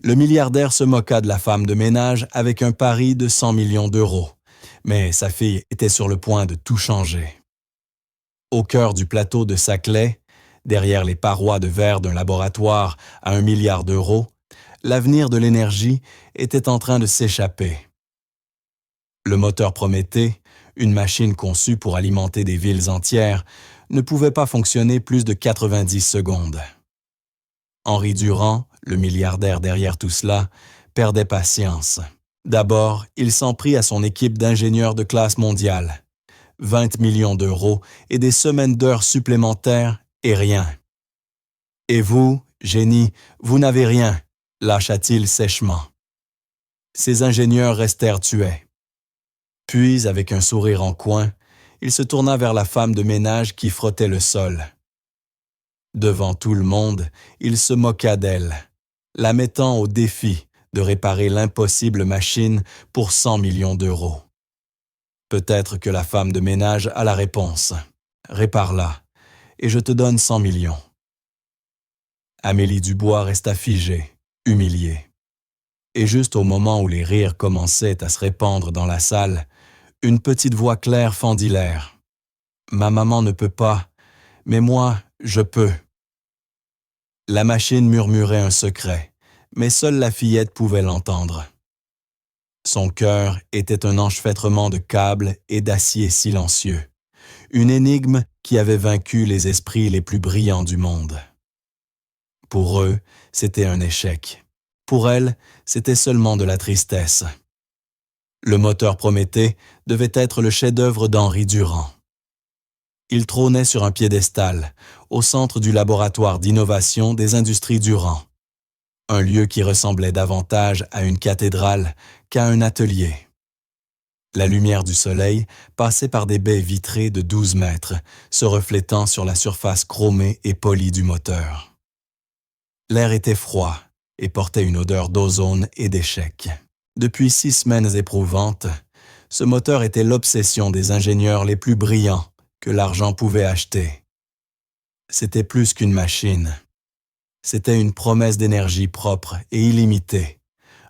Le milliardaire se moqua de la femme de ménage avec un pari de 100 millions d'euros, mais sa fille était sur le point de tout changer. Au cœur du plateau de Saclay, derrière les parois de verre d'un laboratoire à 1 milliard d'euros, l'avenir de l'énergie était en train de s'échapper. Le moteur Prométhée, une machine conçue pour alimenter des villes entières, ne pouvait pas fonctionner plus de 90 secondes. Henri Durand, le milliardaire derrière tout cela, perdait patience. D'abord, il s'en prit à son équipe d'ingénieurs de classe mondiale. 20 millions d'euros et des semaines d'heures supplémentaires et rien. « Et vous, génie, vous n'avez rien », lâcha-t-il sèchement. Ses ingénieurs restèrent tués. Puis, avec un sourire en coin, il se tourna vers la femme de ménage qui frottait le sol. Devant tout le monde, il se moqua d'elle, la mettant au défi de réparer l'impossible machine pour 100 millions d'euros. Peut-être que la femme de ménage a la réponse. Répare-la, et je te donne 100 millions. Amélie Dubois resta figée, humiliée. Et juste au moment où les rires commençaient à se répandre dans la salle, une petite voix claire fendit l'air. « Ma maman ne peut pas, mais moi, je peux. » La machine murmurait un secret, mais seule la fillette pouvait l'entendre. Son cœur était un enchevêtrement de câbles et d'acier silencieux, une énigme qui avait vaincu les esprits les plus brillants du monde. Pour eux, c'était un échec. Pour elle, c'était seulement de la tristesse. Le moteur Prométhée devait être le chef-d'œuvre d'Henri Durand. Il trônait sur un piédestal, au centre du laboratoire d'innovation des industries Durand, un lieu qui ressemblait davantage à une cathédrale qu'à un atelier. La lumière du soleil passait par des baies vitrées de 12 mètres, se reflétant sur la surface chromée et polie du moteur. L'air était froid et portait une odeur d'ozone et d'échec. Depuis 6 semaines éprouvantes, ce moteur était l'obsession des ingénieurs les plus brillants que l'argent pouvait acheter. C'était plus qu'une machine. C'était une promesse d'énergie propre et illimitée,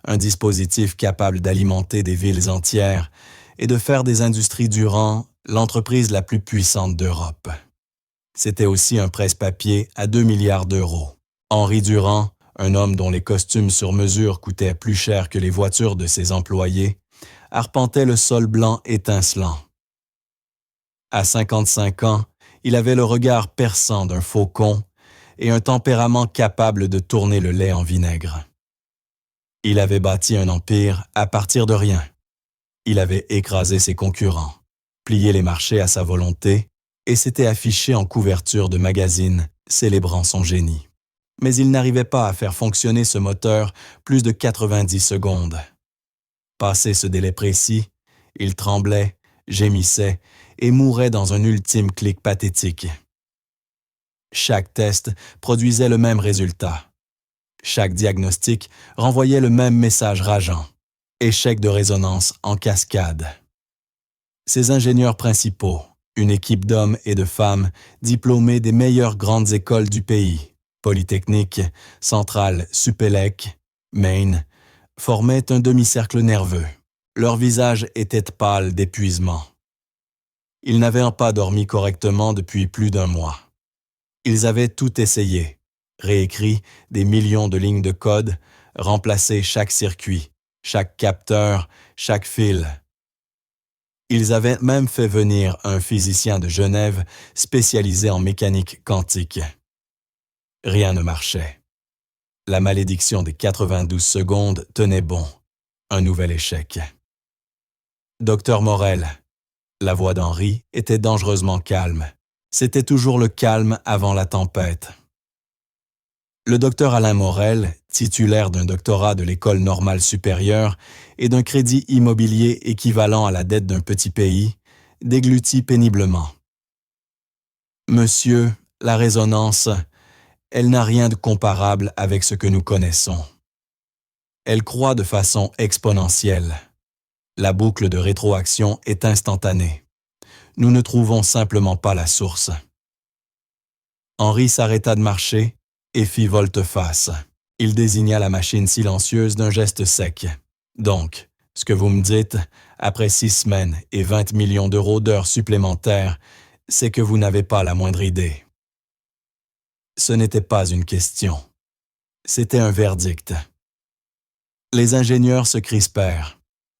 un dispositif capable d'alimenter des villes entières et de faire des industries Durand l'entreprise la plus puissante d'Europe. C'était aussi un presse-papier à 2 milliards d'euros. Henri Durand, un homme dont les costumes sur mesure coûtaient plus cher que les voitures de ses employés, arpentait le sol blanc étincelant. À 55 ans, il avait le regard perçant d'un faucon et un tempérament capable de tourner le lait en vinaigre. Il avait bâti un empire à partir de rien. Il avait écrasé ses concurrents, plié les marchés à sa volonté et s'était affiché en couverture de magazines célébrant son génie. Mais il n'arrivait pas à faire fonctionner ce moteur plus de 90 secondes. Passé ce délai précis, il tremblait, gémissait et mourait dans un ultime clic pathétique. Chaque test produisait le même résultat. Chaque diagnostic renvoyait le même message rageant. Échec de résonance en cascade. Ses ingénieurs principaux, une équipe d'hommes et de femmes diplômés des meilleures grandes écoles du pays, Polytechnique, Centrale, Supélec, Maine, formaient un demi-cercle nerveux. Leurs visages étaient pâles d'épuisement. Ils n'avaient pas dormi correctement depuis plus d'1 mois. Ils avaient tout essayé, réécrit des millions de lignes de code, remplacé chaque circuit, chaque capteur, chaque fil. Ils avaient même fait venir un physicien de Genève spécialisé en mécanique quantique. Rien ne marchait. La malédiction des 92 secondes tenait bon. Un nouvel échec. Docteur Morel. La voix d'Henri était dangereusement calme. C'était toujours le calme avant la tempête. Le docteur Alain Morel, titulaire d'un doctorat de l'École normale supérieure et d'un crédit immobilier équivalent à la dette d'un petit pays, déglutit péniblement. « Monsieur, la résonance, elle n'a rien de comparable avec ce que nous connaissons. Elle croît de façon exponentielle. La boucle de rétroaction est instantanée. Nous ne trouvons simplement pas la source. » Henri s'arrêta de marcher et fit volte-face. Il désigna la machine silencieuse d'un geste sec. Donc, ce que vous me dites, après 6 semaines et 20 millions d'euros d'heures supplémentaires, c'est que vous n'avez pas la moindre idée. Ce n'était pas une question. C'était un verdict. Les ingénieurs se crispèrent.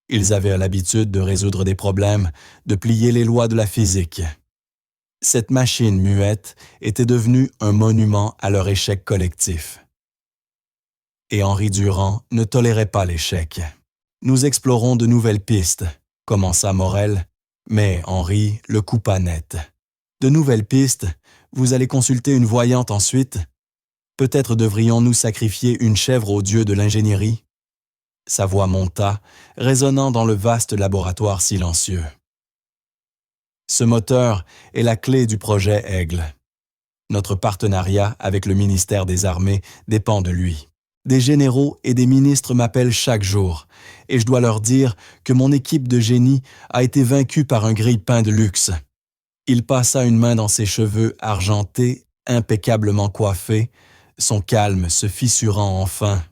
Ils avaient l'habitude de résoudre des problèmes, de plier les lois de la physique. Cette machine muette était devenue un monument à leur échec collectif. Et Henri Durand ne tolérait pas l'échec. « Nous explorons de nouvelles pistes », commença Morel, mais Henri le coupa net. « De nouvelles pistes? Vous allez consulter une voyante ensuite? Peut-être devrions-nous sacrifier une chèvre au dieu de l'ingénierie ?» Sa voix monta, résonnant dans le vaste laboratoire silencieux. Ce moteur est la clé du projet Aigle. Notre partenariat avec le ministère des Armées dépend de lui. Des généraux et des ministres m'appellent chaque jour, et je dois leur dire que mon équipe de génie a été vaincue par un grille-pain de luxe. Il passa une main dans ses cheveux argentés, impeccablement coiffés, son calme se fissurant enfin.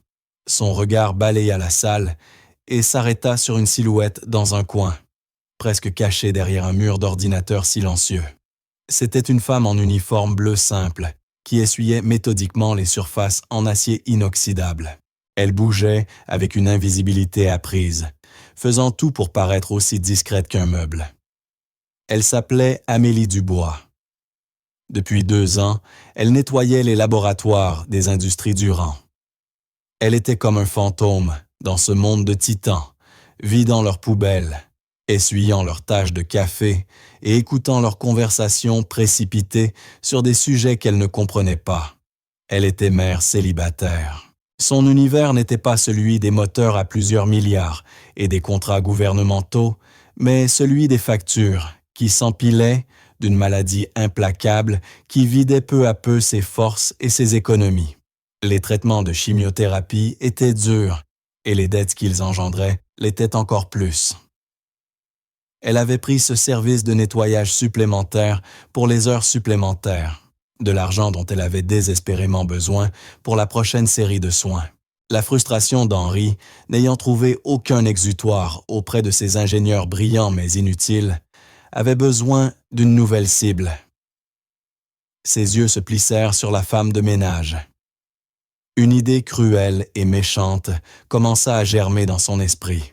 Son regard balaya la salle et s'arrêta sur une silhouette dans un coin, presque cachée derrière un mur d'ordinateur silencieux. C'était une femme en uniforme bleu simple, qui essuyait méthodiquement les surfaces en acier inoxydable. Elle bougeait avec une invisibilité apprise, faisant tout pour paraître aussi discrète qu'un meuble. Elle s'appelait Amélie Dubois. Depuis 2 ans, elle nettoyait les laboratoires des industries Durand. Elle était comme un fantôme dans ce monde de titans, vidant leurs poubelles, essuyant leurs taches de café et écoutant leurs conversations précipitées sur des sujets qu'elle ne comprenait pas. Elle était mère célibataire. Son univers n'était pas celui des moteurs à plusieurs milliards et des contrats gouvernementaux, mais celui des factures qui s'empilaient d'une maladie implacable qui vidait peu à peu ses forces et ses économies. Les traitements de chimiothérapie étaient durs et les dettes qu'ils engendraient l'étaient encore plus. Elle avait pris ce service de nettoyage supplémentaire pour les heures supplémentaires, de l'argent dont elle avait désespérément besoin pour la prochaine série de soins. La frustration d'Henri, n'ayant trouvé aucun exutoire auprès de ces ingénieurs brillants mais inutiles, avait besoin d'une nouvelle cible. Ses yeux se plissèrent sur la femme de ménage. Une idée cruelle et méchante commença à germer dans son esprit.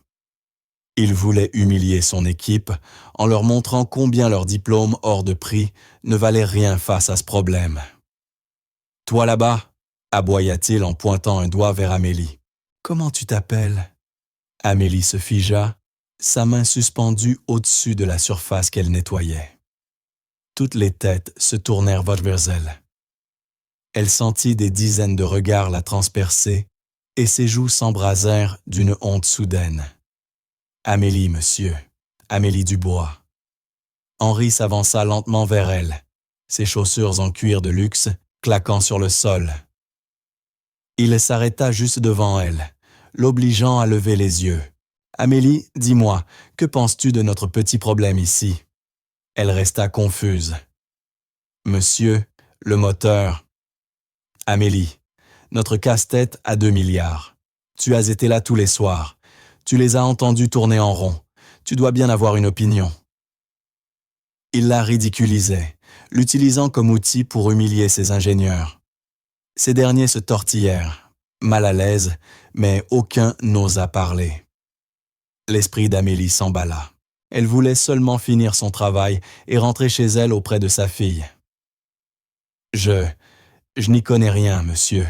Il voulait humilier son équipe en leur montrant combien leur diplôme hors de prix ne valait rien face à ce problème. « Toi là-bas » aboya-t-il en pointant un doigt vers Amélie. « Comment tu t'appelles » Amélie se figea, sa main suspendue au-dessus de la surface qu'elle nettoyait. Toutes les têtes se tournèrent vers elle. Elle sentit des dizaines de regards la transpercer et ses joues s'embrasèrent d'une honte soudaine. « Amélie, monsieur, Amélie Dubois. » Henri s'avança lentement vers elle, ses chaussures en cuir de luxe claquant sur le sol. Il s'arrêta juste devant elle, l'obligeant à lever les yeux. « Amélie, dis-moi, que penses-tu de notre petit problème ici ?» Elle resta confuse. « Monsieur, le moteur. » « Amélie, notre casse-tête a 2 milliards. Tu as été là tous les soirs. Tu les as entendus tourner en rond. Tu dois bien avoir une opinion. » Il la ridiculisait, l'utilisant comme outil pour humilier ses ingénieurs. Ces derniers se tortillèrent, mal à l'aise, mais aucun n'osa parler. L'esprit d'Amélie s'emballa. Elle voulait seulement finir son travail et rentrer chez elle auprès de sa fille. « Je n'y connais rien, monsieur.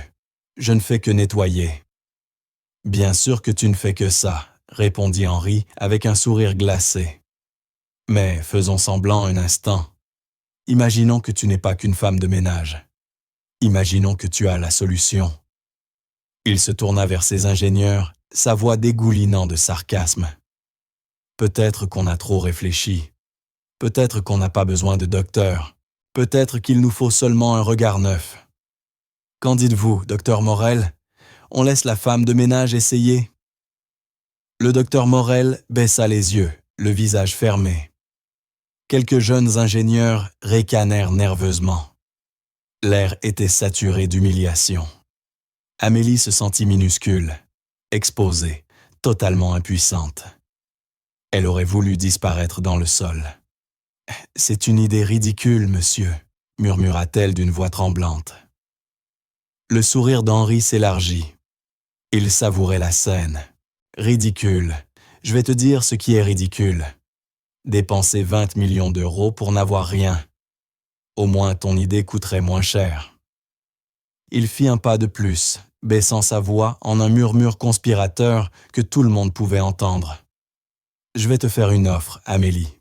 Je ne fais que nettoyer. » « Bien sûr que tu ne fais que ça, » répondit Henri avec un sourire glacé. « Mais faisons semblant un instant. Imaginons que tu n'es pas qu'une femme de ménage. Imaginons que tu as la solution. » Il se tourna vers ses ingénieurs, sa voix dégoulinant de sarcasme. « Peut-être qu'on a trop réfléchi. Peut-être qu'on n'a pas besoin de docteur. Peut-être qu'il nous faut seulement un regard neuf. Qu'en dites-vous, docteur Morel? On laisse la femme de ménage essayer. » Le docteur Morel baissa les yeux, le visage fermé. Quelques jeunes ingénieurs ricanèrent nerveusement. L'air était saturé d'humiliation. Amélie se sentit minuscule, exposée, totalement impuissante. Elle aurait voulu disparaître dans le sol. « C'est une idée ridicule, monsieur », murmura-t-elle d'une voix tremblante. Le sourire d'Henri s'élargit. Il savourait la scène. Ridicule. Je vais te dire ce qui est ridicule. Dépenser 20 millions d'euros pour n'avoir rien. Au moins ton idée coûterait moins cher. Il fit un pas de plus, baissant sa voix en un murmure conspirateur que tout le monde pouvait entendre. « Je vais te faire une offre, Amélie.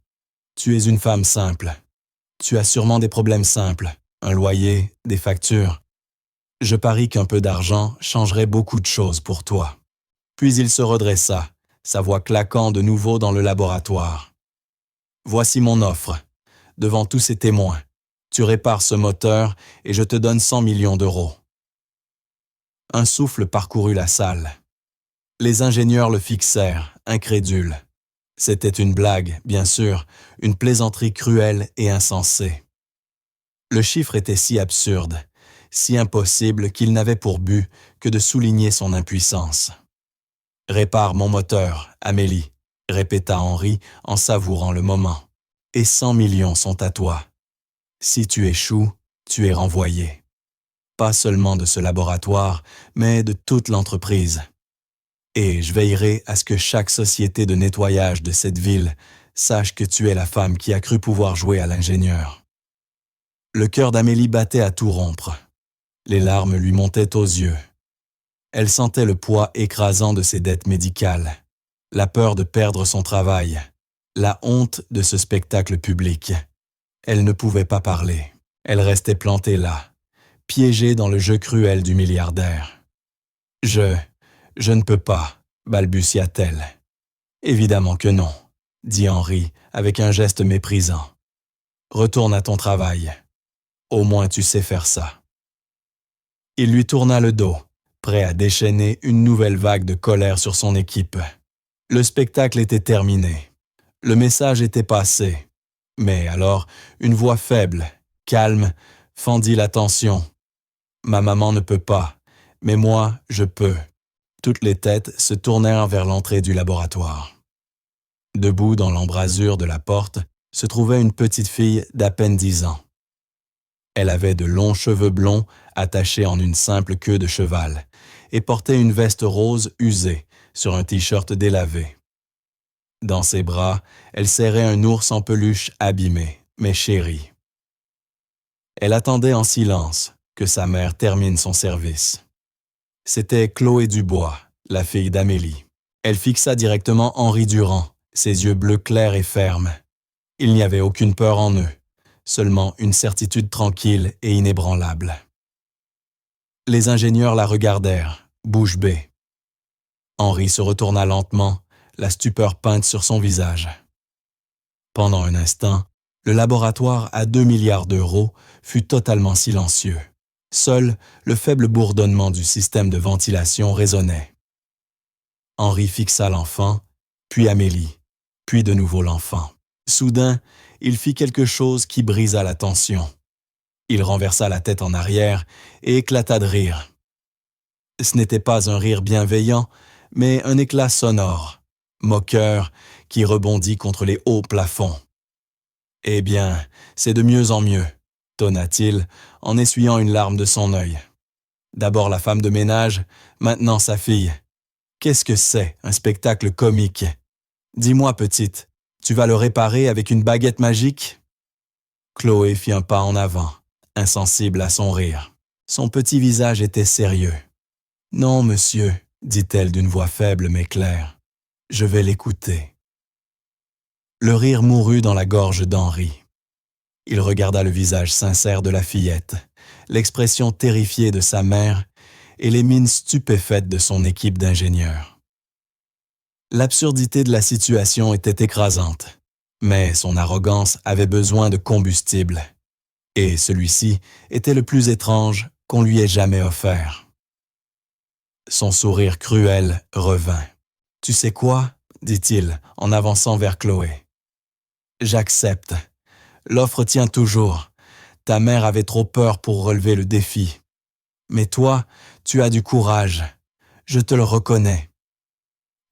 Tu es une femme simple. Tu as sûrement des problèmes simples, un loyer, des factures. Je parie qu'un peu d'argent changerait beaucoup de choses pour toi. » Puis il se redressa, sa voix claquant de nouveau dans le laboratoire. « Voici mon offre. Devant tous ces témoins, tu répares ce moteur et je te donne 100 millions d'euros. » Un souffle parcourut la salle. Les ingénieurs le fixèrent, incrédules. C'était une blague, bien sûr, une plaisanterie cruelle et insensée. Le chiffre était si absurde, si impossible qu'il n'avait pour but que de souligner son impuissance. « Répare mon moteur, Amélie », répéta Henri en savourant le moment. « Et 100 millions sont à toi. Si tu échoues, tu es renvoyé. Pas seulement de ce laboratoire, mais de toute l'entreprise. Et je veillerai à ce que chaque société de nettoyage de cette ville sache que tu es la femme qui a cru pouvoir jouer à l'ingénieur. » Le cœur d'Amélie battait à tout rompre. Les larmes lui montaient aux yeux. Elle sentait le poids écrasant de ses dettes médicales, la peur de perdre son travail, la honte de ce spectacle public. Elle ne pouvait pas parler. Elle restait plantée là, piégée dans le jeu cruel du milliardaire. « Je ne peux pas, balbutia-t-elle. « Évidemment que non, dit Henri avec un geste méprisant. Retourne à ton travail. Au moins tu sais faire ça. » Il lui tourna le dos, prêt à déchaîner une nouvelle vague de colère sur son équipe. Le spectacle était terminé. Le message était passé. Mais alors, une voix faible, calme, fendit la tension. « Ma maman ne peut pas, mais moi, je peux. » Toutes les têtes se tournèrent vers l'entrée du laboratoire. Debout dans l'embrasure de la porte se trouvait une petite fille d'à peine 10 ans. Elle avait de longs cheveux blonds attachés en une simple queue de cheval et portait une veste rose usée sur un t-shirt délavé. Dans ses bras, elle serrait un ours en peluche abîmé, mais chéri. Elle attendait en silence que sa mère termine son service. C'était Chloé Dubois, la fille d'Amélie. Elle fixa directement Henri Durand, ses yeux bleus clairs et fermes. Il n'y avait aucune peur en eux, seulement une certitude tranquille et inébranlable. Les ingénieurs la regardèrent, bouche bée. Henri se retourna lentement, la stupeur peinte sur son visage. Pendant un instant, le laboratoire à 2 milliards d'euros fut totalement silencieux. Seul le faible bourdonnement du système de ventilation résonnait. Henri fixa l'enfant, puis Amélie, puis de nouveau l'enfant. Soudain, il fit quelque chose qui brisa la tension. Il renversa la tête en arrière et éclata de rire. Ce n'était pas un rire bienveillant, mais un éclat sonore, moqueur, qui rebondit contre les hauts plafonds. « Eh bien, c'est de mieux en mieux, » tonna-t-il en essuyant une larme de son œil. « D'abord la femme de ménage, maintenant sa fille. Qu'est-ce que c'est, un spectacle comique? Dis-moi, petite, tu vas le réparer avec une baguette magique ?» Chloé fit un pas en avant, insensible à son rire. Son petit visage était sérieux. « Non, monsieur, » dit-elle d'une voix faible mais claire. « Je vais l'écouter. » Le rire mourut dans la gorge d'Henri. Il regarda le visage sincère de la fillette, l'expression terrifiée de sa mère et les mines stupéfaites de son équipe d'ingénieurs. L'absurdité de la situation était écrasante, mais son arrogance avait besoin de combustible, et celui-ci était le plus étrange qu'on lui ait jamais offert. Son sourire cruel revint. « Tu sais quoi ?» dit-il en avançant vers Chloé. « J'accepte. L'offre tient toujours. Ta mère avait trop peur pour relever le défi. Mais toi, tu as du courage. Je te le reconnais. »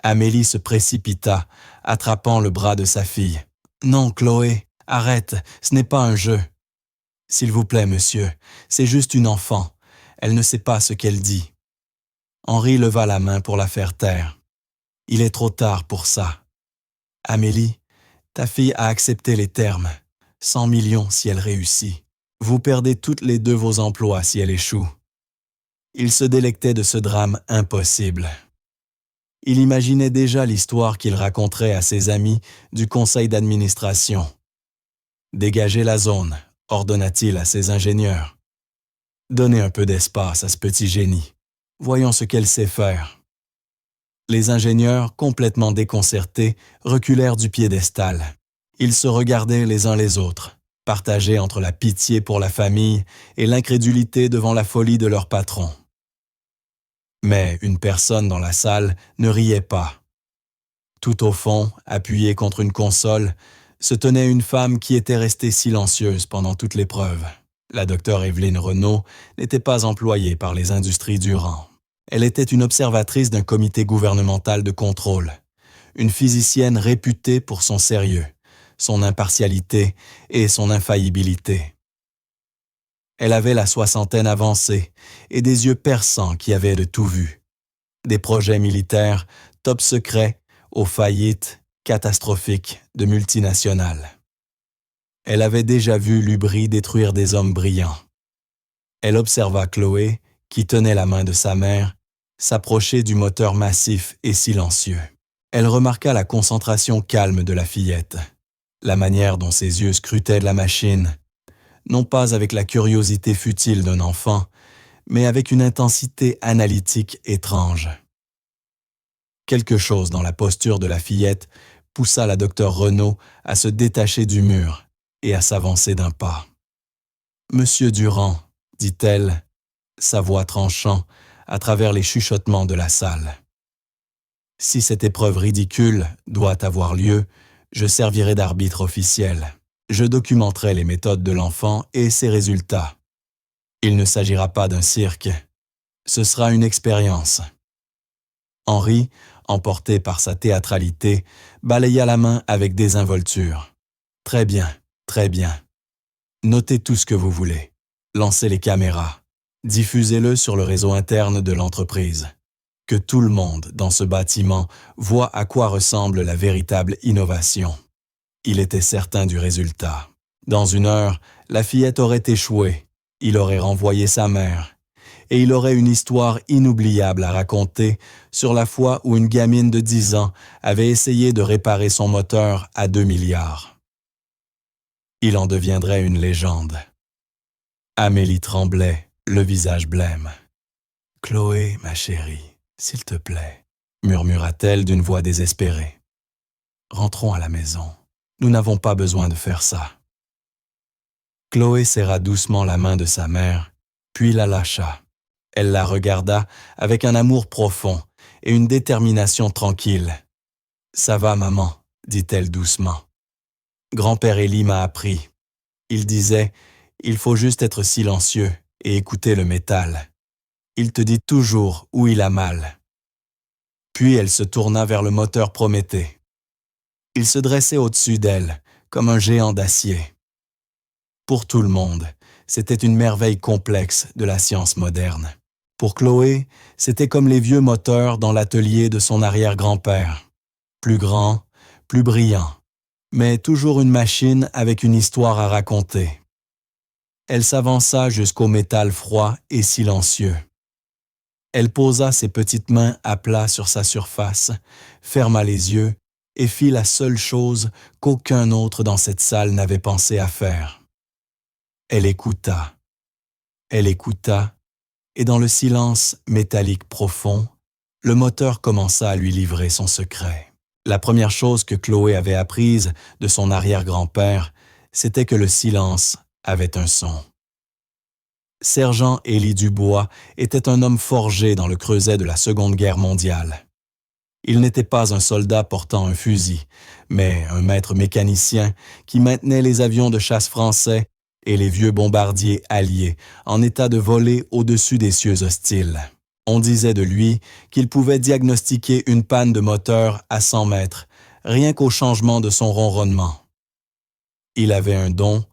Amélie se précipita, attrapant le bras de sa fille. « Non, Chloé, arrête, ce n'est pas un jeu. »« S'il vous plaît, monsieur, c'est juste une enfant. Elle ne sait pas ce qu'elle dit. » Henri leva la main pour la faire taire. « Il est trop tard pour ça. Amélie, ta fille a accepté les termes. 100 millions si elle réussit. Vous perdez toutes les deux vos emplois si elle échoue. » Il se délectait de ce drame impossible. Il imaginait déjà l'histoire qu'il raconterait à ses amis du conseil d'administration. « Dégagez la zone », ordonna-t-il à ses ingénieurs. « Donnez un peu d'espace à ce petit génie. Voyons ce qu'elle sait faire. » Les ingénieurs, complètement déconcertés, reculèrent du piédestal. Ils se regardaient les uns les autres, partagés entre la pitié pour la famille et l'incrédulité devant la folie de leur patron. Mais une personne dans la salle ne riait pas. Tout au fond, appuyée contre une console, se tenait une femme qui était restée silencieuse pendant toute l'épreuve. La docteure Evelyne Renaud n'était pas employée par les industries Durand. Elle était une observatrice d'un comité gouvernemental de contrôle, une physicienne réputée pour son sérieux, son impartialité et son infaillibilité. Elle avait la soixantaine avancée et des yeux perçants qui avaient de tout vu. Des projets militaires, top secrets, aux faillites, catastrophiques de multinationales. Elle avait déjà vu l'Ubri détruire des hommes brillants. Elle observa Chloé, qui tenait la main de sa mère, s'approcher du moteur massif et silencieux. Elle remarqua la concentration calme de la fillette, la manière dont ses yeux scrutaient la machine, non pas avec la curiosité futile d'un enfant, mais avec une intensité analytique étrange. Quelque chose dans la posture de la fillette poussa la docteure Renaud à se détacher du mur et à s'avancer d'un pas. « Monsieur Durand, » dit-elle, sa voix tranchant à travers les chuchotements de la salle. « Si cette épreuve ridicule doit avoir lieu, je servirai d'arbitre officiel. Je documenterai les méthodes de l'enfant et ses résultats. Il ne s'agira pas d'un cirque. Ce sera une expérience. » Henri, emporté par sa théâtralité, balaya la main avec désinvolture. « Très bien, très bien. Notez tout ce que vous voulez. Lancez les caméras. Diffusez-le sur le réseau interne de l'entreprise. Que tout le monde dans ce bâtiment voit à quoi ressemble la véritable innovation. » Il était certain du résultat. Dans 1 heure, la fillette aurait échoué. Il aurait renvoyé sa mère. Et il aurait une histoire inoubliable à raconter sur la fois où une gamine de 10 ans avait essayé de réparer son moteur à 2 milliards. Il en deviendrait une légende. Amélie tremblait, le visage blême. « Chloé, ma chérie, s'il te plaît, » murmura-t-elle d'une voix désespérée. « Rentrons à la maison. Nous n'avons pas besoin de faire ça. » Chloé serra doucement la main de sa mère, puis la lâcha. Elle la regarda avec un amour profond et une détermination tranquille. « Ça va, maman, » dit-elle doucement. « Grand-père Élie m'a appris. Il disait, il faut juste être silencieux et écouter le métal. Il te dit toujours où il a mal. » Puis elle se tourna vers le moteur Prométhée. Il se dressait au-dessus d'elle, comme un géant d'acier. Pour tout le monde, c'était une merveille complexe de la science moderne. Pour Chloé, c'était comme les vieux moteurs dans l'atelier de son arrière-grand-père. Plus grand, plus brillant, mais toujours une machine avec une histoire à raconter. Elle s'avança jusqu'au métal froid et silencieux. Elle posa ses petites mains à plat sur sa surface, ferma les yeux et fit la seule chose qu'aucun autre dans cette salle n'avait pensé à faire. Elle écouta, et dans le silence métallique profond, le moteur commença à lui livrer son secret. La première chose que Chloé avait apprise de son arrière-grand-père, c'était que le silence avait un son. Sergent Élie Dubois était un homme forgé dans le creuset de la Seconde Guerre mondiale. Il n'était pas un soldat portant un fusil, mais un maître mécanicien qui maintenait les avions de chasse français et les vieux bombardiers alliés en état de voler au-dessus des cieux hostiles. On disait de lui qu'il pouvait diagnostiquer une panne de moteur à 100 mètres, rien qu'au changement de son ronronnement. Il avait un don,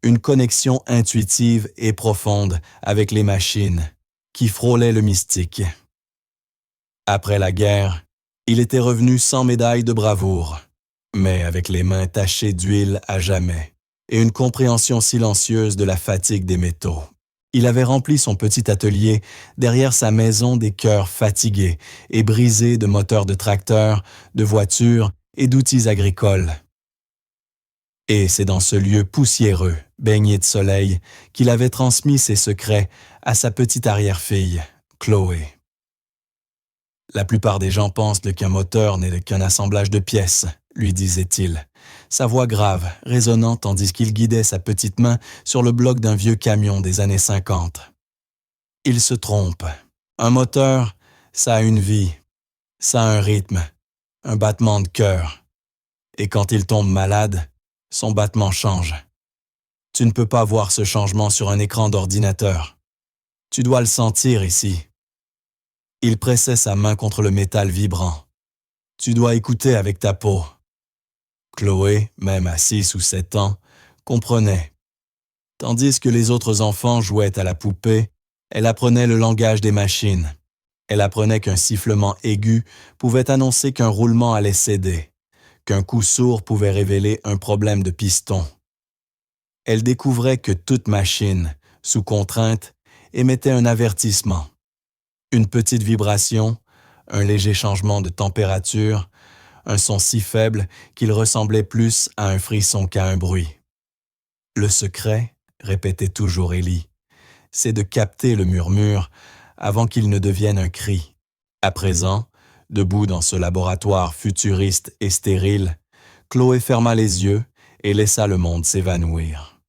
une connexion intuitive et profonde avec les machines, qui frôlait le mystique. Après la guerre, il était revenu sans médaille de bravoure, mais avec les mains tachées d'huile à jamais, et une compréhension silencieuse de la fatigue des métaux. Il avait rempli son petit atelier derrière sa maison des cœurs fatigués et brisés de moteurs de tracteurs, de voitures et d'outils agricoles. Et c'est dans ce lieu poussiéreux, baigné de soleil, qu'il avait transmis ses secrets à sa petite arrière-fille, Chloé. La plupart des gens pensent qu'un moteur n'est qu'un assemblage de pièces, lui disait-il, sa voix grave, résonnant tandis qu'il guidait sa petite main sur le bloc d'un vieux camion des années 50. Il se trompe. Un moteur, ça a une vie, ça a un rythme, un battement de cœur. Et quand il tombe malade, son battement change. Tu ne peux pas voir ce changement sur un écran d'ordinateur. Tu dois le sentir ici. Il pressait sa main contre le métal vibrant. Tu dois écouter avec ta peau. Chloé, même à 6 ou 7 ans, comprenait. Tandis que les autres enfants jouaient à la poupée, elle apprenait le langage des machines. Elle apprenait qu'un sifflement aigu pouvait annoncer qu'un roulement allait céder, qu'un coup sourd pouvait révéler un problème de piston. Elle découvrait que toute machine, sous contrainte, émettait un avertissement. Une petite vibration, un léger changement de température, un son si faible qu'il ressemblait plus à un frisson qu'à un bruit. Le secret, répétait toujours Ellie, c'est de capter le murmure avant qu'il ne devienne un cri. À présent, debout dans ce laboratoire futuriste et stérile, Chloé ferma les yeux et laissa le monde s'évanouir.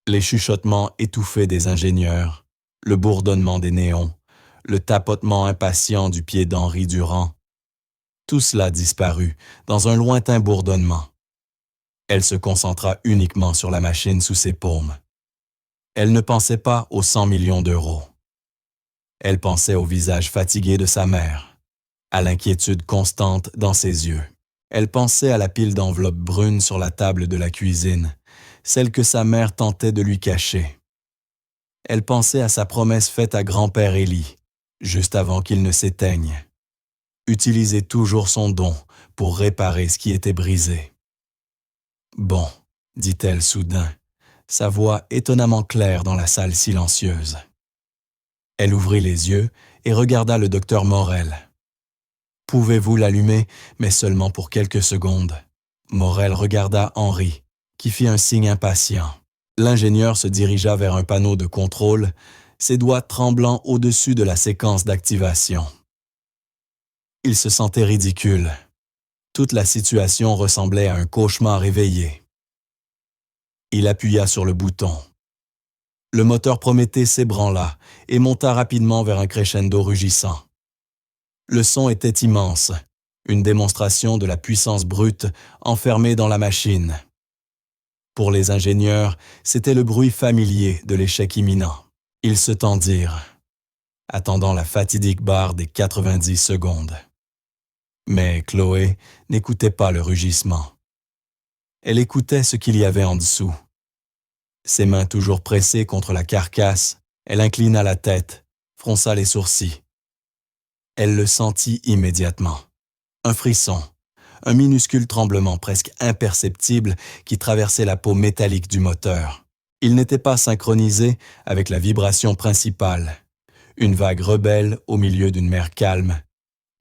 Les chuchotements étouffés des ingénieurs, le bourdonnement des néons, le tapotement impatient du pied d'Henri Durand, tout cela disparut dans un lointain bourdonnement. Elle se concentra uniquement sur la machine sous ses paumes. Elle ne pensait pas aux 100 millions d'euros. Elle pensait au visage fatigué de sa mère, à l'inquiétude constante dans ses yeux. Elle pensait à la pile d'enveloppes brunes sur la table de la cuisine, celle que sa mère tentait de lui cacher. Elle pensait à sa promesse faite à grand-père Élie, juste avant qu'il ne s'éteigne. Utiliser toujours son don pour réparer ce qui était brisé. « Bon, dit-elle soudain, sa voix étonnamment claire dans la salle silencieuse. Elle ouvrit les yeux et regarda le docteur Morel. « Pouvez-vous l'allumer, mais seulement pour quelques secondes ?» Morel regarda Henri, qui fit un signe impatient. L'ingénieur se dirigea vers un panneau de contrôle, ses doigts tremblant au-dessus de la séquence d'activation. Il se sentait ridicule. Toute la situation ressemblait à un cauchemar éveillé. Il appuya sur le bouton. Le moteur Prométhée s'ébranla et monta rapidement vers un crescendo rugissant. Le son était immense, une démonstration de la puissance brute enfermée dans la machine. Pour les ingénieurs, c'était le bruit familier de l'échec imminent. Ils se tendirent, attendant la fatidique barre des 90 secondes. Mais Chloé n'écoutait pas le rugissement. Elle écoutait ce qu'il y avait en dessous. Ses mains toujours pressées contre la carcasse, elle inclina la tête, fronça les sourcils. Elle le sentit immédiatement. Un frisson, un minuscule tremblement presque imperceptible qui traversait la peau métallique du moteur. Il n'était pas synchronisé avec la vibration principale. Une vague rebelle au milieu d'une mer calme,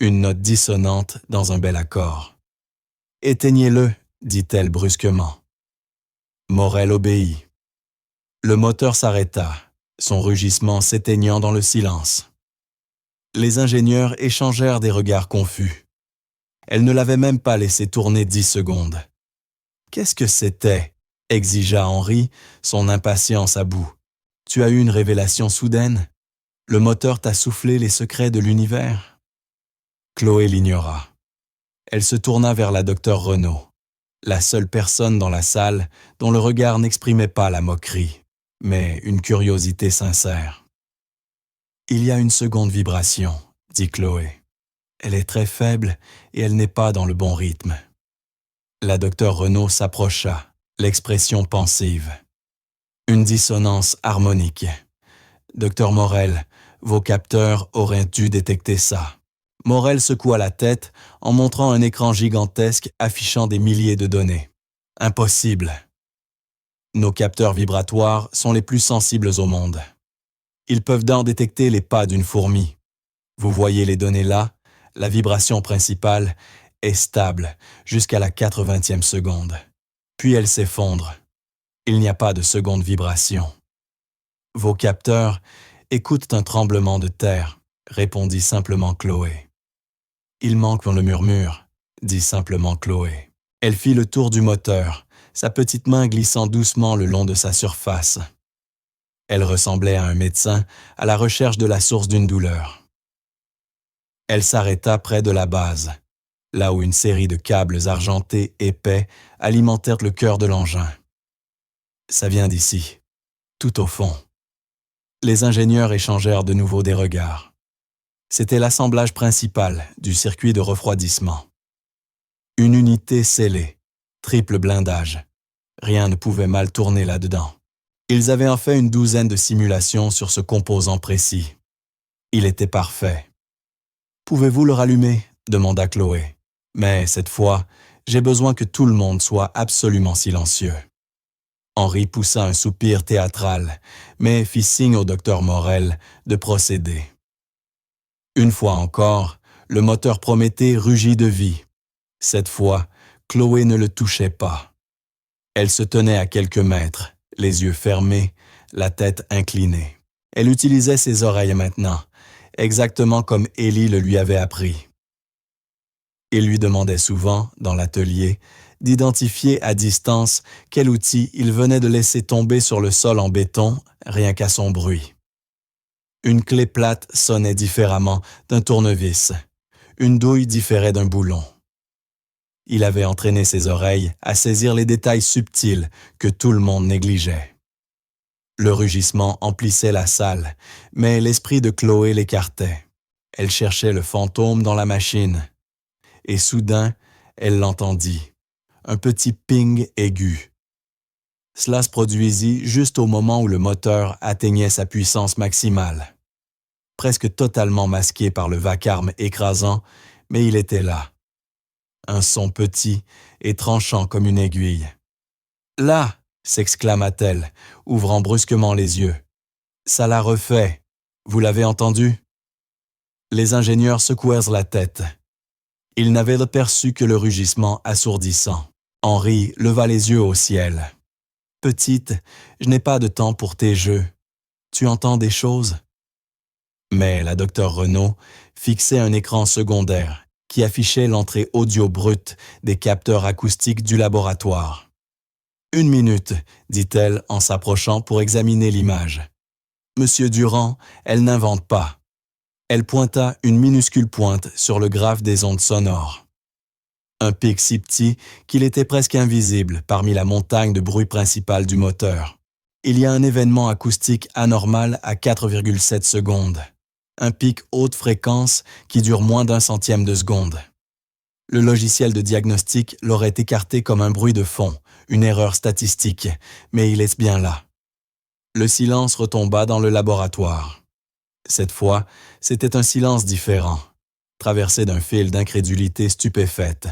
une note dissonante dans un bel accord. « Éteignez-le » dit-elle brusquement. Morel obéit. Le moteur s'arrêta, son rugissement s'éteignant dans le silence. Les ingénieurs échangèrent des regards confus. Elle ne l'avait même pas laissé tourner 10 secondes. « Qu'est-ce que c'était » exigea Henri, son impatience à bout. « Tu as eu une révélation soudaine? Le moteur t'a soufflé les secrets de l'univers ?» Chloé l'ignora. Elle se tourna vers la docteure Renaud. la seule personne dans la salle dont le regard n'exprimait pas la moquerie, mais une curiosité sincère. « Il y a une seconde vibration, » dit Chloé. « Elle est très faible et elle n'est pas dans le bon rythme. » La docteure Renaud s'approcha, l'expression pensive. Une dissonance harmonique. « Docteur Morel, vos capteurs auraient dû détecter ça. » Morel secoua la tête en montrant un écran gigantesque affichant des milliers de données. « Impossible. Nos capteurs vibratoires sont les plus sensibles au monde. Ils peuvent d'en détecter les pas d'une fourmi. Vous voyez les données là, la vibration principale est stable jusqu'à la 80e seconde. Puis elle s'effondre. Il n'y a pas de seconde vibration. Vos capteurs écoutent un tremblement de terre, répondit simplement Chloé. Il manque le murmure, dit simplement Chloé. Elle fit le tour du moteur, sa petite main glissant doucement le long de sa surface. Elle ressemblait à un médecin à la recherche de la source d'une douleur. Elle s'arrêta près de la base, là où une série de câbles argentés épais alimentèrent le cœur de l'engin. Ça vient d'ici, tout au fond. Les ingénieurs échangèrent de nouveau des regards. C'était l'assemblage principal du circuit de refroidissement. Une unité scellée, triple blindage. Rien ne pouvait mal tourner là-dedans. Ils avaient en fait une douzaine de simulations sur ce composant précis. Il était parfait. « Pouvez-vous le rallumer ?» demanda Chloé. « Mais cette fois, j'ai besoin que tout le monde soit absolument silencieux. » Henri poussa un soupir théâtral, mais fit signe au docteur Morel de procéder. Une fois encore, le moteur Prométhée rugit de vie. Cette fois, Chloé ne le touchait pas. Elle se tenait à quelques mètres, les yeux fermés, la tête inclinée. Elle utilisait ses oreilles maintenant, exactement comme Élie le lui avait appris. Il lui demandait souvent, dans l'atelier, d'identifier à distance quel outil il venait de laisser tomber sur le sol en béton, rien qu'à son bruit. Une clé plate sonnait différemment d'un tournevis. Une douille différait d'un boulon. Il avait entraîné ses oreilles à saisir les détails subtils que tout le monde négligeait. Le rugissement emplissait la salle, mais l'esprit de Chloé l'écartait. Elle cherchait le fantôme dans la machine. Et soudain, elle l'entendit. Un petit ping aigu. Cela se produisit juste au moment où le moteur atteignait sa puissance maximale. Presque totalement masqué par le vacarme écrasant, mais il était là. Un son petit et tranchant comme une aiguille. « Là !» s'exclama-t-elle, ouvrant brusquement les yeux. « Ça l'a refait. Vous l'avez entendu ?» Les ingénieurs secouèrent la tête. Ils n'avaient perçu que le rugissement assourdissant. Henri leva les yeux au ciel. « Petite, je n'ai pas de temps pour tes jeux. Tu entends des choses ?» Mais la docteure Renaud fixait un écran secondaire qui affichait l'entrée audio brute des capteurs acoustiques du laboratoire. « 1 minute, dit-elle en s'approchant pour examiner l'image. « Monsieur Durand, elle n'invente pas. » Elle pointa une minuscule pointe sur le graphe des ondes sonores. Un pic si petit qu'il était presque invisible parmi la montagne de bruit principal du moteur. Il y a un événement acoustique anormal à 4,7 secondes. Un pic haute fréquence qui dure moins d'1 centième de seconde. Le logiciel de diagnostic l'aurait écarté comme un bruit de fond, une erreur statistique, mais il est bien là. Le silence retomba dans le laboratoire. Cette fois, c'était un silence différent, traversé d'un fil d'incrédulité stupéfaite.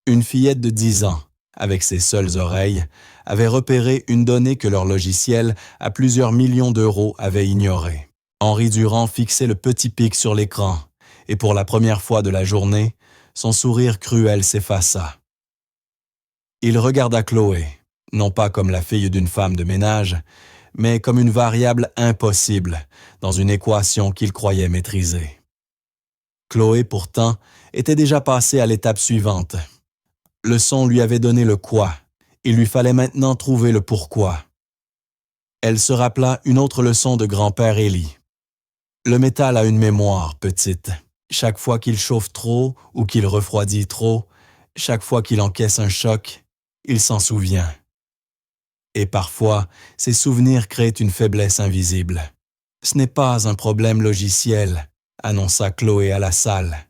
Une fillette de 10 ans, avec ses seules oreilles, avait repéré une donnée que leur logiciel, à plusieurs millions d'euros, avait ignorée. Henri Durand fixait le petit pic sur l'écran, et pour la première fois de la journée, son sourire cruel s'effaça. Il regarda Chloé, non pas comme la fille d'une femme de ménage, mais comme une variable impossible dans une équation qu'il croyait maîtriser. Chloé, pourtant, était déjà passée à l'étape suivante. Le son lui avait donné le quoi, il lui fallait maintenant trouver le pourquoi. Elle se rappela une autre leçon de grand-père Élie. Le métal a une mémoire, petite. Chaque fois qu'il chauffe trop ou qu'il refroidit trop, Chaque fois qu'il encaisse un choc, il s'en souvient. Et parfois, ces souvenirs créent une faiblesse invisible. Ce n'est pas un problème logiciel, annonça Chloé à la salle.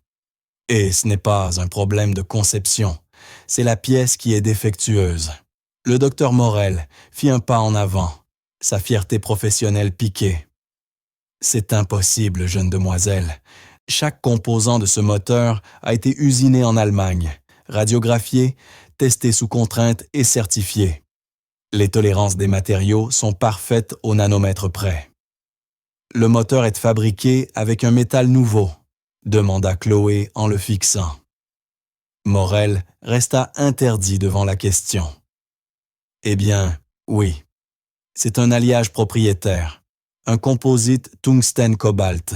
Et ce n'est pas un problème de conception, c'est la pièce qui est défectueuse. Le docteur Morel fit un pas en avant, sa fierté professionnelle piquée. C'est impossible, jeune demoiselle. Chaque composant de ce moteur a été usiné en Allemagne, radiographié, testé sous contrainte et certifié. Les tolérances des matériaux sont parfaites au nanomètre près. Le moteur est fabriqué avec un métal nouveau, demanda Chloé en le fixant. Morel resta interdit devant la question. Eh bien, oui. C'est un alliage propriétaire, un composite tungstène-cobalt,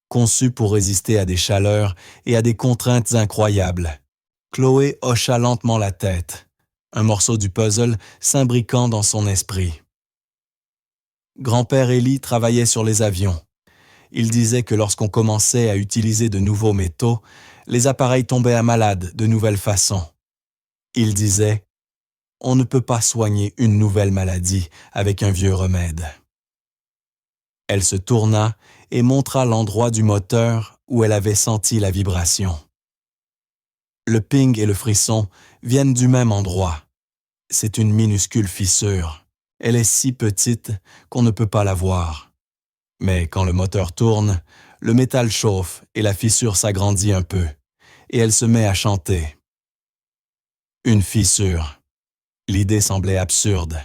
conçu pour résister à des chaleurs et à des contraintes incroyables. Chloé hocha lentement la tête, un morceau du puzzle s'imbriquant dans son esprit. Grand-père Élie travaillait sur les avions. Il disait que lorsqu'on commençait à utiliser de nouveaux métaux, les appareils tombaient à malade de nouvelles façons. Il disait « On ne peut pas soigner une nouvelle maladie avec un vieux remède ». Elle se tourna et montra l'endroit du moteur où elle avait senti la vibration. Le ping et le frisson viennent du même endroit. C'est une minuscule fissure. Elle est si petite qu'on ne peut pas la voir. Mais quand le moteur tourne, le métal chauffe et la fissure s'agrandit un peu, et elle se met à chanter. Une fissure. L'idée semblait absurde.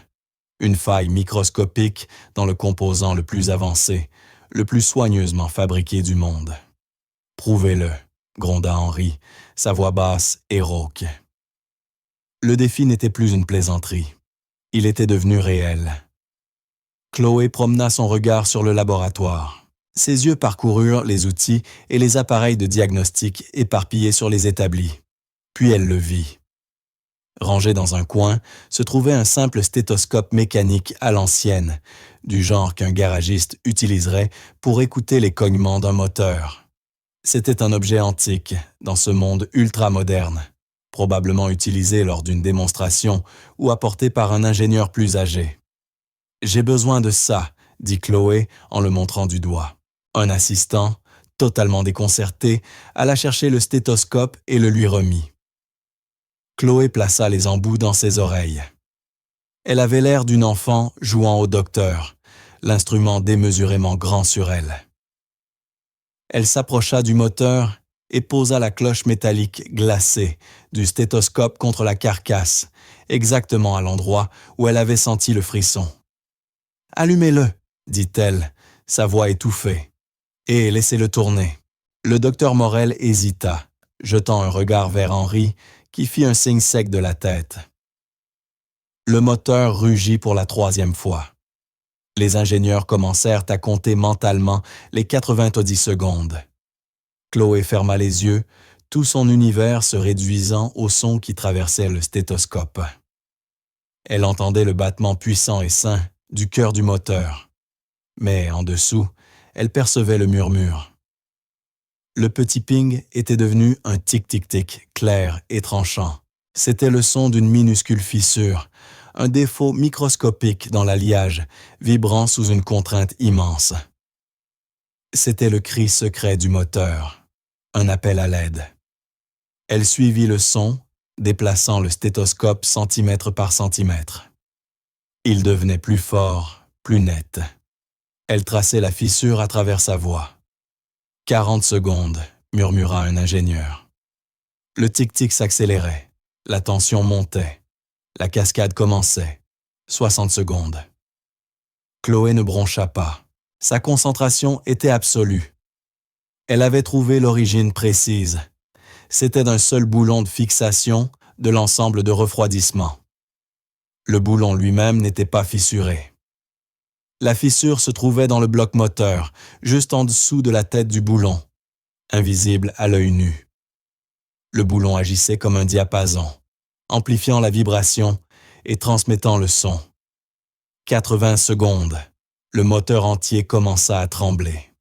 Une faille microscopique dans le composant le plus avancé, le plus soigneusement fabriqué du monde. « Prouvez-le », gronda Henri, sa voix basse et rauque. Le défi n'était plus une plaisanterie. Il était devenu réel. Chloé promena son regard sur le laboratoire. Ses yeux parcoururent les outils et les appareils de diagnostic éparpillés sur les établis. Puis elle le vit. Rangé dans un coin, se trouvait un simple stéthoscope mécanique à l'ancienne, du genre qu'un garagiste utiliserait pour écouter les cognements d'un moteur. C'était un objet antique dans ce monde ultra-moderne, probablement utilisé lors d'une démonstration ou apporté par un ingénieur plus âgé. « J'ai besoin de ça », dit Chloé en le montrant du doigt. Un assistant, totalement déconcerté, alla chercher le stéthoscope et le lui remit. Chloé plaça les embouts dans ses oreilles. Elle avait l'air d'une enfant jouant au docteur, l'instrument démesurément grand sur elle. Elle s'approcha du moteur et posa la cloche métallique glacée du stéthoscope contre la carcasse, exactement à l'endroit où elle avait senti le frisson. « Allumez-le », dit-elle, sa voix étouffée, « et laissez-le tourner. » Le docteur Morel hésita, jetant un regard vers Henri, qui fit un signe sec de la tête. Le moteur rugit pour la 3e fois. Les ingénieurs commencèrent à compter mentalement les 90 secondes. Chloé ferma les yeux, tout son univers se réduisant au son qui traversait le stéthoscope. Elle entendait le battement puissant et sain du cœur du moteur. Mais en dessous, elle percevait le murmure. Le petit ping était devenu un tic-tic-tic clair et tranchant. C'était le son d'une minuscule fissure, un défaut microscopique dans l'alliage, vibrant sous une contrainte immense. C'était le cri secret du moteur, un appel à l'aide. Elle suivit le son, déplaçant le stéthoscope centimètre par centimètre. Il devenait plus fort, plus net. Elle traçait la fissure à travers sa voix. 40 secondes, murmura un ingénieur. Le tic-tic s'accélérait, la tension montait, la cascade commençait. 60 secondes. Chloé ne broncha pas. Sa concentration était absolue. Elle avait trouvé l'origine précise. C'était d'un seul boulon de fixation de l'ensemble de refroidissement. Le boulon lui-même n'était pas fissuré. La fissure se trouvait dans le bloc moteur, juste en dessous de la tête du boulon, invisible à l'œil nu. Le boulon agissait comme un diapason, amplifiant la vibration et transmettant le son. 80 secondes, le moteur entier commença à trembler.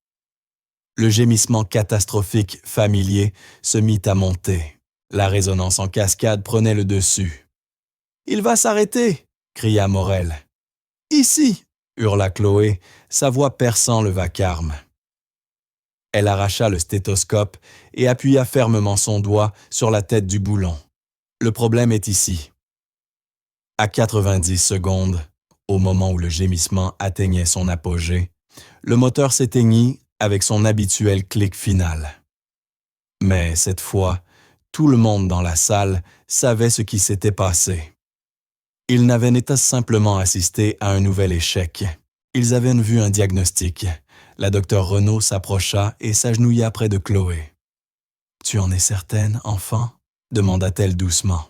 Le gémissement catastrophique familier se mit à monter. La résonance en cascade prenait le dessus. « Il va s'arrêter !» cria Morel. « Ici !» hurla Chloé, sa voix perçant le vacarme. Elle arracha le stéthoscope et appuya fermement son doigt sur la tête du boulon. Le problème est ici. À 90 secondes, au moment où le gémissement atteignait son apogée, le moteur s'éteignit avec son habituel clic final. Mais cette fois, tout le monde dans la salle savait ce qui s'était passé. Ils n'avaient pas simplement assisté à un nouvel échec. Ils avaient vu un diagnostic. La docteure Renaud s'approcha et s'agenouilla près de Chloé. « Tu en es certaine, enfant ?» demanda-t-elle doucement.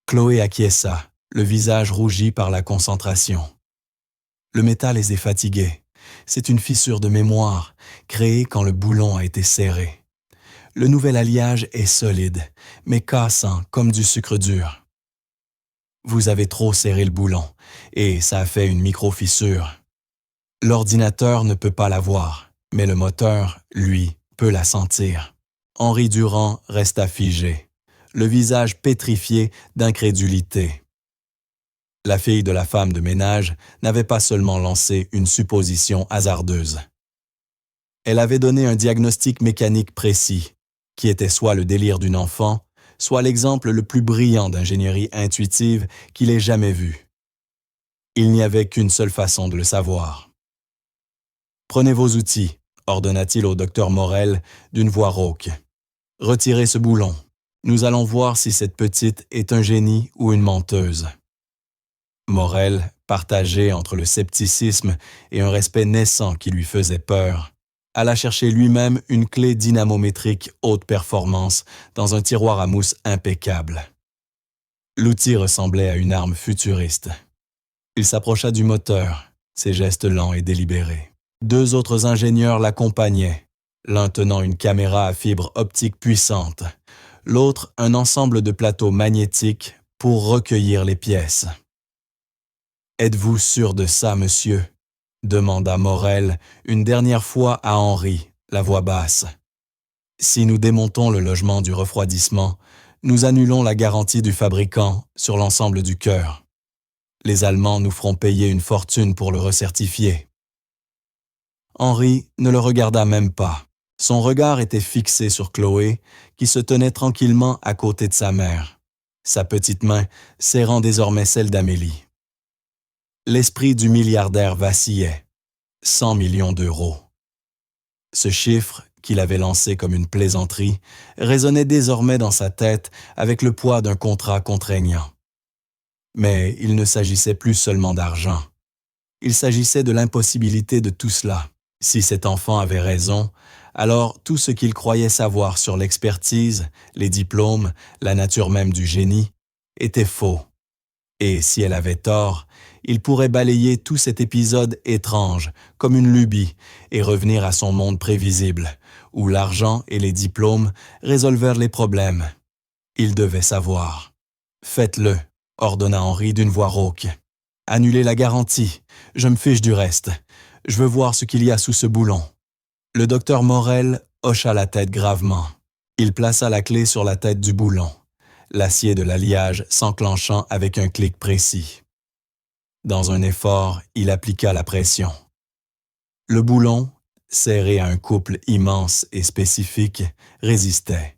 Chloé acquiesça, le visage rougi par la concentration. « Le métal est fatigué. C'est une fissure de mémoire, créée quand le boulon a été serré. Le nouvel alliage est solide, mais cassant comme du sucre dur. Vous avez trop serré le boulon, et ça a fait une micro-fissure. L'ordinateur ne peut pas la voir, mais le moteur, lui, peut la sentir. » Henri Durand resta figé, le visage pétrifié d'incrédulité. La fille de la femme de ménage n'avait pas seulement lancé une supposition hasardeuse. Elle avait donné un diagnostic mécanique précis, qui était soit le délire d'une enfant, soit l'exemple le plus brillant d'ingénierie intuitive qu'il ait jamais vu. Il n'y avait qu'une seule façon de le savoir. « Prenez vos outils », ordonna-t-il au docteur Morel d'une voix rauque. « Retirez ce boulon. Nous allons voir si cette petite est un génie ou une menteuse. » Morel, partagé entre le scepticisme et un respect naissant qui lui faisait peur, alla chercher lui-même une clé dynamométrique haute performance dans un tiroir à mousse impeccable. L'outil ressemblait à une arme futuriste. Il s'approcha du moteur, ses gestes lents et délibérés. 2 autres ingénieurs l'accompagnaient, l'un tenant une caméra à fibre optique puissante, l'autre un ensemble de plateaux magnétiques pour recueillir les pièces. « Êtes-vous sûr de ça, monsieur ?» demanda Morel une dernière fois à Henri, la voix basse. « Si nous démontons le logement du refroidissement, nous annulons la garantie du fabricant sur l'ensemble du cœur. Les Allemands nous feront payer une fortune pour le recertifier. » Henri ne le regarda même pas. Son regard était fixé sur Chloé, qui se tenait tranquillement à côté de sa mère, sa petite main serrant désormais celle d'Amélie. L'esprit du milliardaire vacillait. 100 millions d'euros. Ce chiffre, qu'il avait lancé comme une plaisanterie, résonnait désormais dans sa tête avec le poids d'un contrat contraignant. Mais il ne s'agissait plus seulement d'argent. Il s'agissait de l'impossibilité de tout cela. Si cet enfant avait raison, alors tout ce qu'il croyait savoir sur l'expertise, les diplômes, la nature même du génie, était faux. Et si elle avait tort, il pourrait balayer tout cet épisode étrange comme une lubie et revenir à son monde prévisible, où l'argent et les diplômes résolvèrent les problèmes. Il devait savoir. « Faites-le », ordonna Henri d'une voix rauque. « Annulez la garantie, je me fiche du reste. Je veux voir ce qu'il y a sous ce boulon. » Le docteur Morel hocha la tête gravement. Il plaça la clé sur la tête du boulon, l'acier de l'alliage s'enclenchant avec un clic précis. Dans un effort, il appliqua la pression. Le boulon, serré à un couple immense et spécifique, résistait.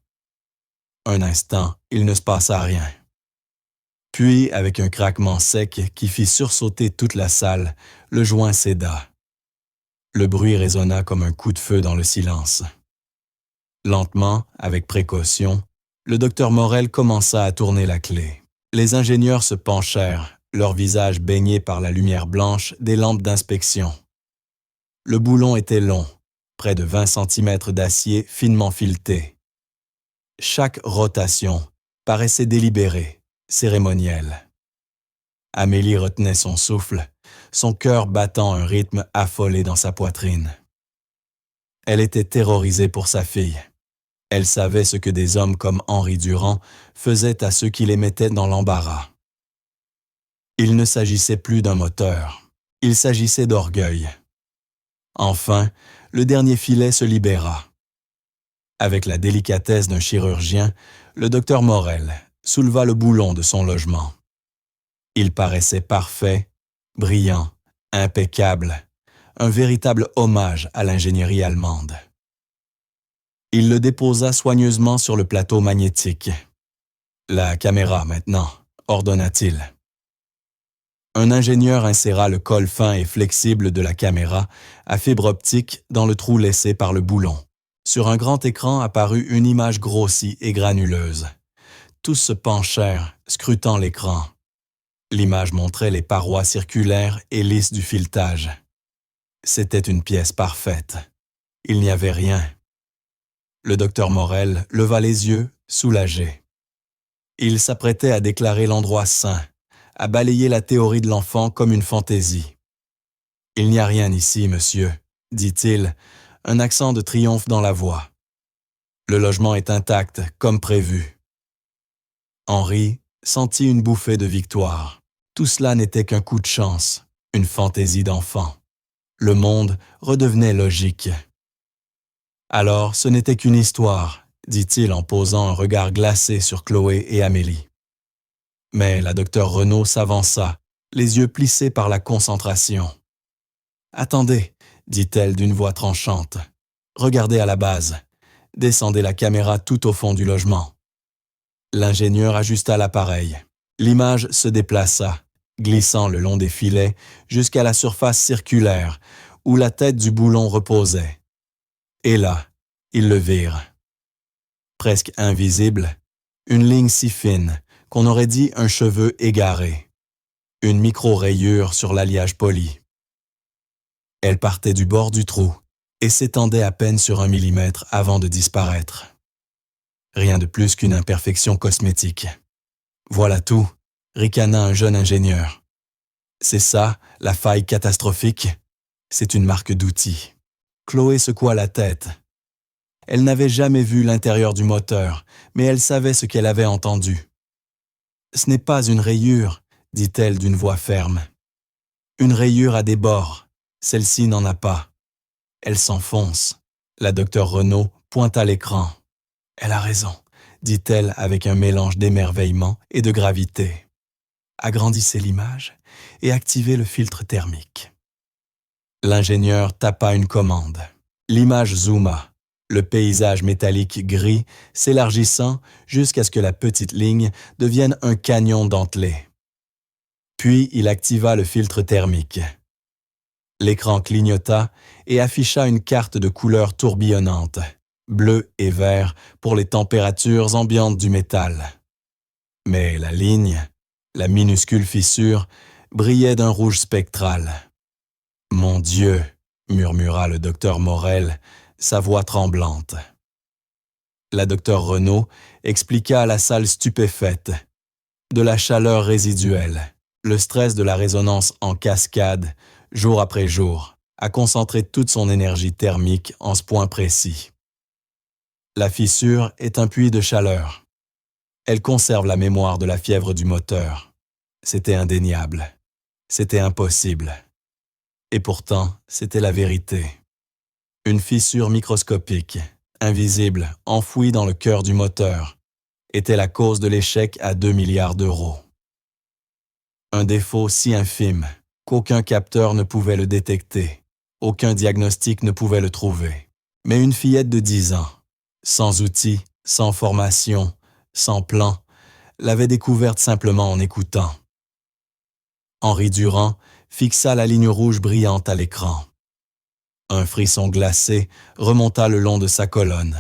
Un instant, il ne se passa rien. Puis, avec un craquement sec qui fit sursauter toute la salle, le joint céda. Le bruit résonna comme un coup de feu dans le silence. Lentement, avec précaution, le docteur Morel commença à tourner la clé. Les ingénieurs se penchèrent, leurs visages baignés par la lumière blanche des lampes d'inspection. Le boulon était long, près de 20 cm d'acier finement fileté. Chaque rotation paraissait délibérée, cérémonielle. Amélie retenait son souffle, son cœur battant un rythme affolé dans sa poitrine. Elle était terrorisée pour sa fille. Elle savait ce que des hommes comme Henri Durand faisaient à ceux qui les mettaient dans l'embarras. Il ne s'agissait plus d'un moteur, il s'agissait d'orgueil. Enfin, le dernier filet se libéra. Avec la délicatesse d'un chirurgien, le docteur Morel souleva le boulon de son logement. Il paraissait parfait, brillant, impeccable, un véritable hommage à l'ingénierie allemande. Il le déposa soigneusement sur le plateau magnétique. « La caméra, maintenant », ordonna-t-il. Un ingénieur inséra le col fin et flexible de la caméra à fibre optique dans le trou laissé par le boulon. Sur un grand écran apparut une image grossie et granuleuse. Tous se penchèrent, scrutant l'écran. L'image montrait les parois circulaires et lisses du filetage. C'était une pièce parfaite. Il n'y avait rien. Le docteur Morel leva les yeux, soulagé. Il s'apprêtait à déclarer l'endroit saint, à balayer la théorie de l'enfant comme une fantaisie. « Il n'y a rien ici, monsieur, » dit-il, un accent de triomphe dans la voix. « Le logement est intact, comme prévu. » Henri sentit une bouffée de victoire. Tout cela n'était qu'un coup de chance, une fantaisie d'enfant. Le monde redevenait logique. « Alors, ce n'était qu'une histoire, » dit-il en posant un regard glacé sur Chloé et Amélie. Mais la docteure Renaud s'avança, les yeux plissés par la concentration. « Attendez, » dit-elle d'une voix tranchante. « Regardez à la base. Descendez la caméra tout au fond du logement. » L'ingénieur ajusta l'appareil. L'image se déplaça, glissant le long des filets jusqu'à la surface circulaire où la tête du boulon reposait. Et là, ils le virent. Presque invisible, une ligne si fine qu'on aurait dit un cheveu égaré. Une micro-rayure sur l'alliage poli. Elle partait du bord du trou et s'étendait à peine sur 1 millimètre avant de disparaître. Rien de plus qu'une imperfection cosmétique. Voilà tout, ricana un jeune ingénieur. C'est ça, la faille catastrophique? C'est une marque d'outil. Chloé secoua la tête. Elle n'avait jamais vu l'intérieur du moteur, mais elle savait ce qu'elle avait entendu. « Ce n'est pas une rayure, » dit-elle d'une voix ferme. « Une rayure a des bords, celle-ci n'en a pas. Elle s'enfonce. » La docteure Renaud pointa l'écran. « Elle a raison, » dit-elle avec un mélange d'émerveillement et de gravité. « Agrandissez l'image et activez le filtre thermique. » L'ingénieur tapa une commande. L'image zooma. Le paysage métallique gris s'élargissant jusqu'à ce que la petite ligne devienne un canyon dentelé. Puis il activa le filtre thermique. L'écran clignota et afficha une carte de couleurs tourbillonnantes, bleu et vert pour les températures ambiantes du métal. Mais la ligne, la minuscule fissure, brillait d'un rouge spectral. « Mon Dieu !» murmura le docteur Morel, sa voix tremblante. La docteure Renaud expliqua à la salle stupéfaite. De la chaleur résiduelle, le stress de la résonance en cascade, jour après jour, a concentré toute son énergie thermique en ce point précis. La fissure est un puits de chaleur. Elle conserve la mémoire de la fièvre du moteur. C'était indéniable. C'était impossible. Et pourtant, c'était la vérité. Une fissure microscopique, invisible, enfouie dans le cœur du moteur, était la cause de l'échec à 2 milliards d'euros. Un défaut si infime qu'aucun capteur ne pouvait le détecter, aucun diagnostic ne pouvait le trouver. Mais une fillette de 10 ans, sans outils, sans formation, sans plan, l'avait découverte simplement en écoutant. Henri Durand fixa la ligne rouge brillante à l'écran. Un frisson glacé remonta le long de sa colonne.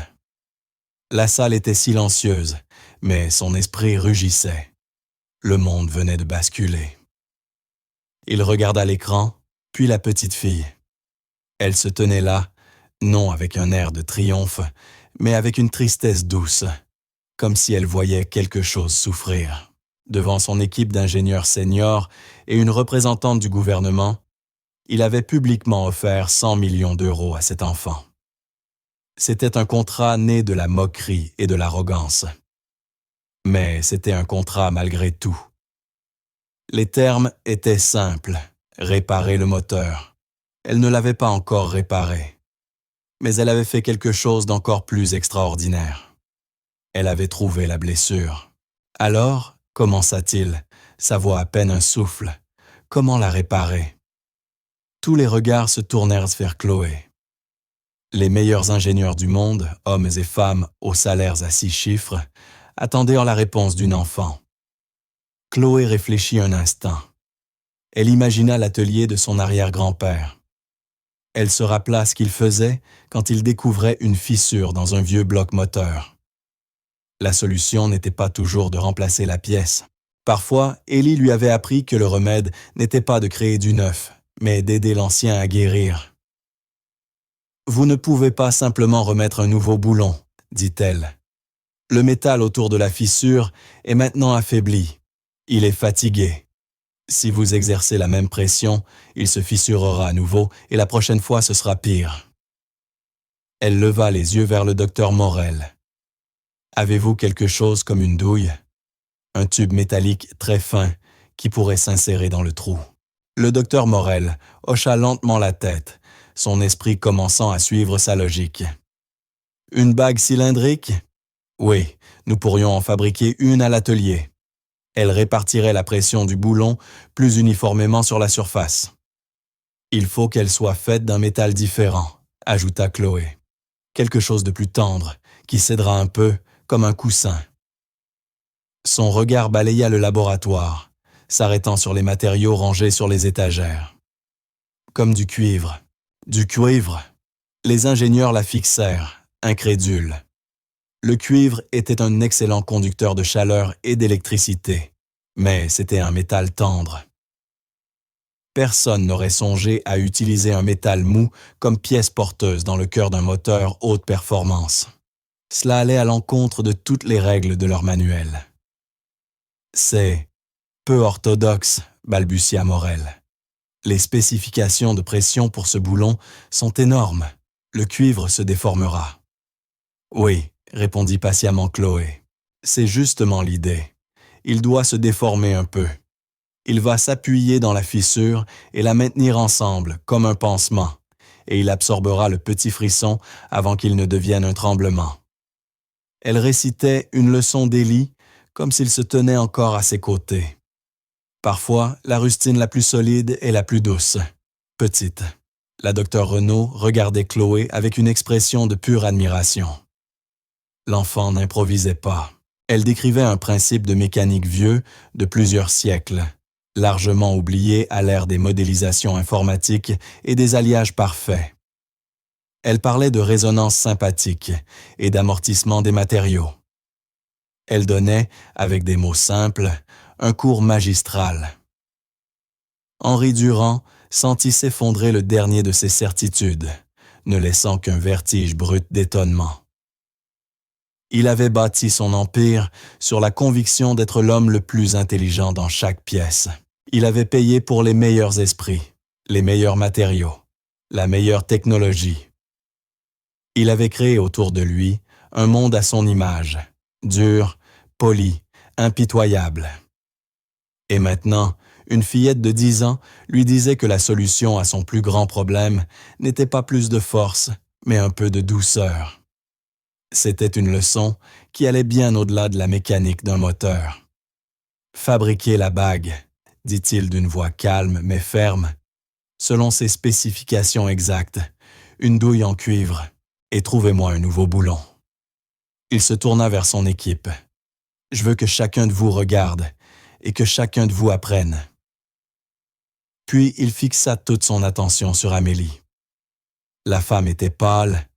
La salle était silencieuse, mais son esprit rugissait. Le monde venait de basculer. Il regarda l'écran, puis la petite fille. Elle se tenait là, non avec un air de triomphe, mais avec une tristesse douce, comme si elle voyait quelque chose souffrir. Devant son équipe d'ingénieurs seniors et une représentante du gouvernement, il avait publiquement offert 100 millions d'euros à cet enfant. C'était un contrat né de la moquerie et de l'arrogance. Mais c'était un contrat malgré tout. Les termes étaient simples, réparer le moteur. Elle ne l'avait pas encore réparé. Mais elle avait fait quelque chose d'encore plus extraordinaire. Elle avait trouvé la blessure. Alors, commença-t-il, sa voix à peine un souffle, comment la réparer? Tous les regards se tournèrent vers Chloé. Les meilleurs ingénieurs du monde, hommes et femmes aux salaires à 6 chiffres, attendirent la réponse d'une enfant. Chloé réfléchit un instant. Elle imagina l'atelier de son arrière-grand-père. Elle se rappela ce qu'il faisait quand il découvrait une fissure dans un vieux bloc moteur. La solution n'était pas toujours de remplacer la pièce. Parfois, Élie lui avait appris que le remède n'était pas de créer du neuf, mais d'aider l'ancien à guérir. « Vous ne pouvez pas simplement remettre un nouveau boulon, » dit-elle. « Le métal autour de la fissure est maintenant affaibli. Il est fatigué. Si vous exercez la même pression, il se fissurera à nouveau et la prochaine fois ce sera pire. » Elle leva les yeux vers le docteur Morel. « Avez-vous quelque chose comme une douille? Un tube métallique très fin qui pourrait s'insérer dans le trou. » Le docteur Morel hocha lentement la tête, son esprit commençant à suivre sa logique. « Une bague cylindrique? Oui, nous pourrions en fabriquer une à l'atelier. Elle répartirait la pression du boulon plus uniformément sur la surface. Il faut qu'elle soit faite d'un métal différent, ajouta Chloé. Quelque chose de plus tendre, qui cédera un peu, comme un coussin. Son regard balaya le laboratoire, s'arrêtant sur les matériaux rangés sur les étagères. Comme du cuivre. Du cuivre. Les ingénieurs la fixèrent, incrédules. Le cuivre était un excellent conducteur de chaleur et d'électricité, mais c'était un métal tendre. Personne n'aurait songé à utiliser un métal mou comme pièce porteuse dans le cœur d'un moteur haute performance. Cela allait à l'encontre de toutes les règles de leur manuel. « C'est peu orthodoxe, » balbutia Morel. « Les spécifications de pression pour ce boulon sont énormes. Le cuivre se déformera. » « Oui, » répondit patiemment Chloé. « C'est justement l'idée. Il doit se déformer un peu. Il va s'appuyer dans la fissure et la maintenir ensemble, comme un pansement, et il absorbera le petit frisson avant qu'il ne devienne un tremblement. » Elle récitait une leçon d'Élie comme s'il se tenait encore à ses côtés. Parfois, la rustine la plus solide est la plus douce, petite. La docteure Renaud regardait Chloé avec une expression de pure admiration. L'enfant n'improvisait pas. Elle décrivait un principe de mécanique vieux de plusieurs siècles, largement oublié à l'ère des modélisations informatiques et des alliages parfaits. Elle parlait de résonance sympathique et d'amortissement des matériaux. Elle donnait, avec des mots simples, un cours magistral. Henri Durand sentit s'effondrer le dernier de ses certitudes, ne laissant qu'un vertige brut d'étonnement. Il avait bâti son empire sur la conviction d'être l'homme le plus intelligent dans chaque pièce. Il avait payé pour les meilleurs esprits, les meilleurs matériaux, la meilleure technologie. Il avait créé autour de lui un monde à son image, dur, poli, impitoyable. Et maintenant, une fillette de 10 ans lui disait que la solution à son plus grand problème n'était pas plus de force, mais un peu de douceur. C'était une leçon qui allait bien au-delà de la mécanique d'un moteur. « Fabriquez la bague », dit-il d'une voix calme mais ferme, selon ses spécifications exactes, une douille en cuivre, et trouvez-moi un nouveau boulon. Il se tourna vers son équipe. « Je veux que chacun de vous regarde et que chacun de vous apprenne. » Puis il fixa toute son attention sur Amélie. La femme était pâle,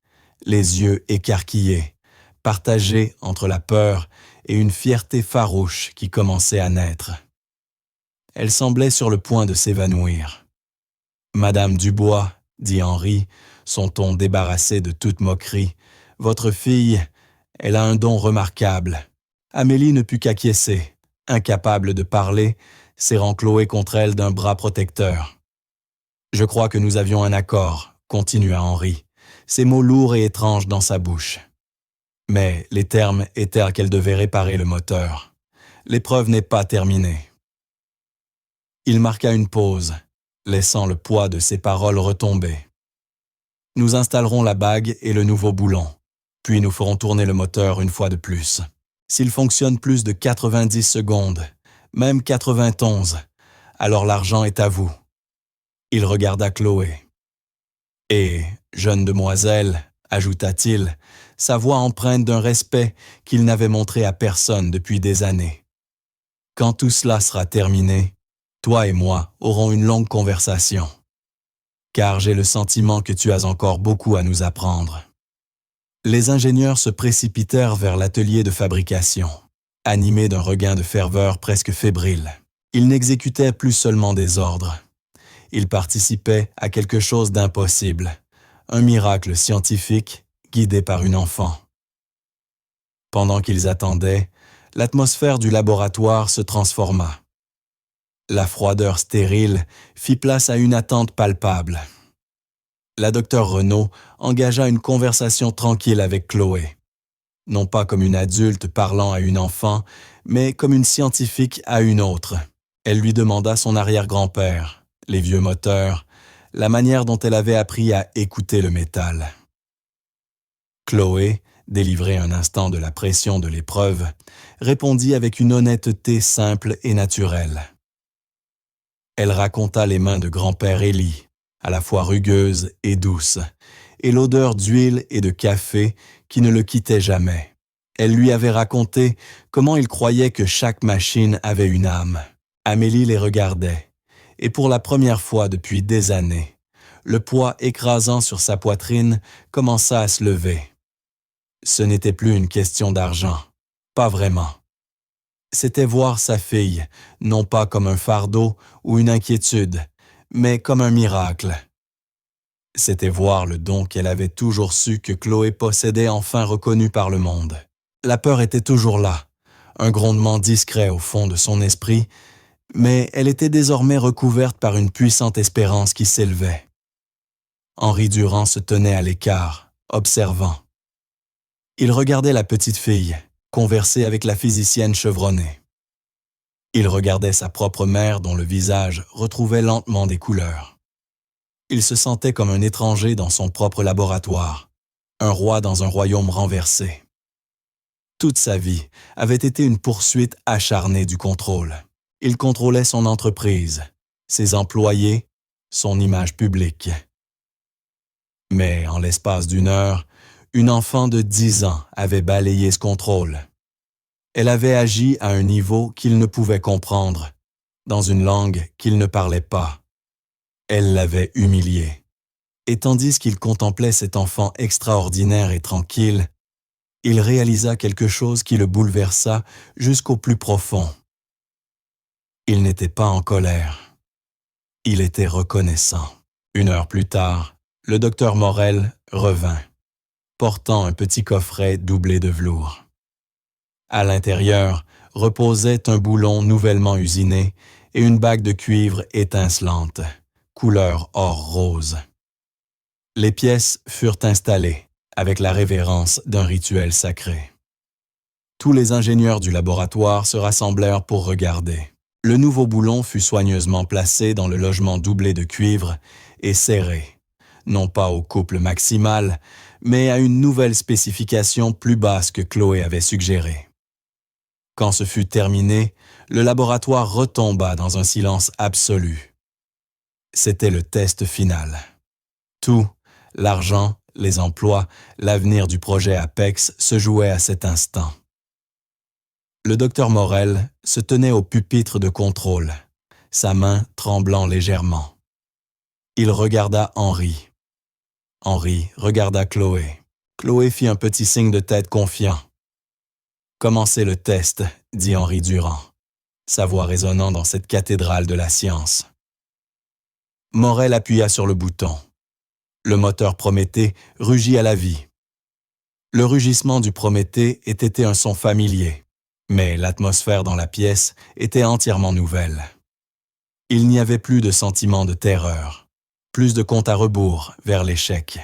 les yeux écarquillés, partagés entre la peur et une fierté farouche qui commençait à naître. Elle semblait sur le point de s'évanouir. « Madame Dubois, » dit Henri, son ton débarrassé de toute moquerie, « votre fille, elle a un don remarquable. » Amélie ne put qu'acquiescer, incapable de parler, serrant Chloé contre elle d'un bras protecteur. « Je crois que nous avions un accord, » continua Henri, ces mots lourds et étranges dans sa bouche. Mais les termes étaient qu'elle devait réparer le moteur. L'épreuve n'est pas terminée. Il marqua une pause, laissant le poids de ses paroles retomber. Nous installerons la bague et le nouveau boulon. Puis nous ferons tourner le moteur une fois de plus. S'il fonctionne plus de 90 secondes, même 91, alors l'argent est à vous. » Il regarda Chloé. « Et, jeune demoiselle, ajouta-t-il, sa voix empreinte d'un respect qu'il n'avait montré à personne depuis des années. Quand tout cela sera terminé, toi et moi aurons une longue conversation. Car j'ai le sentiment que tu as encore beaucoup à nous apprendre. » Les ingénieurs se précipitèrent vers l'atelier de fabrication, animés d'un regain de ferveur presque fébrile. Ils n'exécutaient plus seulement des ordres. Ils participaient à quelque chose d'impossible, un miracle scientifique guidé par une enfant. Pendant qu'ils attendaient, l'atmosphère du laboratoire se transforma. La froideur stérile fit place à une attente palpable. La docteure Renaud engagea une conversation tranquille avec Chloé. Non pas comme une adulte parlant à une enfant, mais comme une scientifique à une autre. Elle lui demanda son arrière-grand-père, les vieux moteurs, la manière dont elle avait appris à écouter le métal. Chloé, délivrée un instant de la pression de l'épreuve, répondit avec une honnêteté simple et naturelle. Elle raconta les mains de grand-père Élie, à la fois rugueuses et douces, et l'odeur d'huile et de café qui ne le quittait jamais. Elle lui avait raconté comment il croyait que chaque machine avait une âme. Amélie les regardait, et pour la première fois depuis des années, le poids écrasant sur sa poitrine commença à se lever. Ce n'était plus une question d'argent, pas vraiment. C'était voir sa fille, non pas comme un fardeau ou une inquiétude, mais comme un miracle. C'était voir le don qu'elle avait toujours su que Chloé possédait enfin reconnu par le monde. La peur était toujours là, un grondement discret au fond de son esprit, mais elle était désormais recouverte par une puissante espérance qui s'élevait. Henri Durand se tenait à l'écart, observant. Il regardait la petite fille, converser avec la physicienne chevronnée. Il regardait sa propre mère dont le visage retrouvait lentement des couleurs. Il se sentait comme un étranger dans son propre laboratoire, un roi dans un royaume renversé. Toute sa vie avait été une poursuite acharnée du contrôle. Il contrôlait son entreprise, ses employés, son image publique. Mais en l'espace d'une heure, une enfant de 10 ans avait balayé ce contrôle. Elle avait agi à un niveau qu'il ne pouvait comprendre, dans une langue qu'il ne parlait pas. Elle l'avait humilié. Et tandis qu'il contemplait cet enfant extraordinaire et tranquille, il réalisa quelque chose qui le bouleversa jusqu'au plus profond. Il n'était pas en colère. Il était reconnaissant. 1 heure plus tard, le docteur Morel revint, portant un petit coffret doublé de velours. À l'intérieur reposait un boulon nouvellement usiné et une bague de cuivre étincelante, couleur or rose. Les pièces furent installées avec la révérence d'un rituel sacré. Tous les ingénieurs du laboratoire se rassemblèrent pour regarder. Le nouveau boulon fut soigneusement placé dans le logement doublé de cuivre et serré, non pas au couple maximal, mais à une nouvelle spécification plus basse que Chloé avait suggérée. Quand ce fut terminé, le laboratoire retomba dans un silence absolu. C'était le test final. Tout, l'argent, les emplois, l'avenir du projet Apex se jouait à cet instant. Le docteur Morel se tenait au pupitre de contrôle, sa main tremblant légèrement. Il regarda Henri. Henri regarda Chloé. Chloé fit un petit signe de tête confiant. « Commencez le test, » dit Henri Durand, sa voix résonnant dans cette cathédrale de la science. Morel appuya sur le bouton. Le moteur Prométhée rugit à la vie. Le rugissement du Prométhée était un son familier, mais l'atmosphère dans la pièce était entièrement nouvelle. Il n'y avait plus de sentiment de terreur, plus de compte à rebours vers l'échec.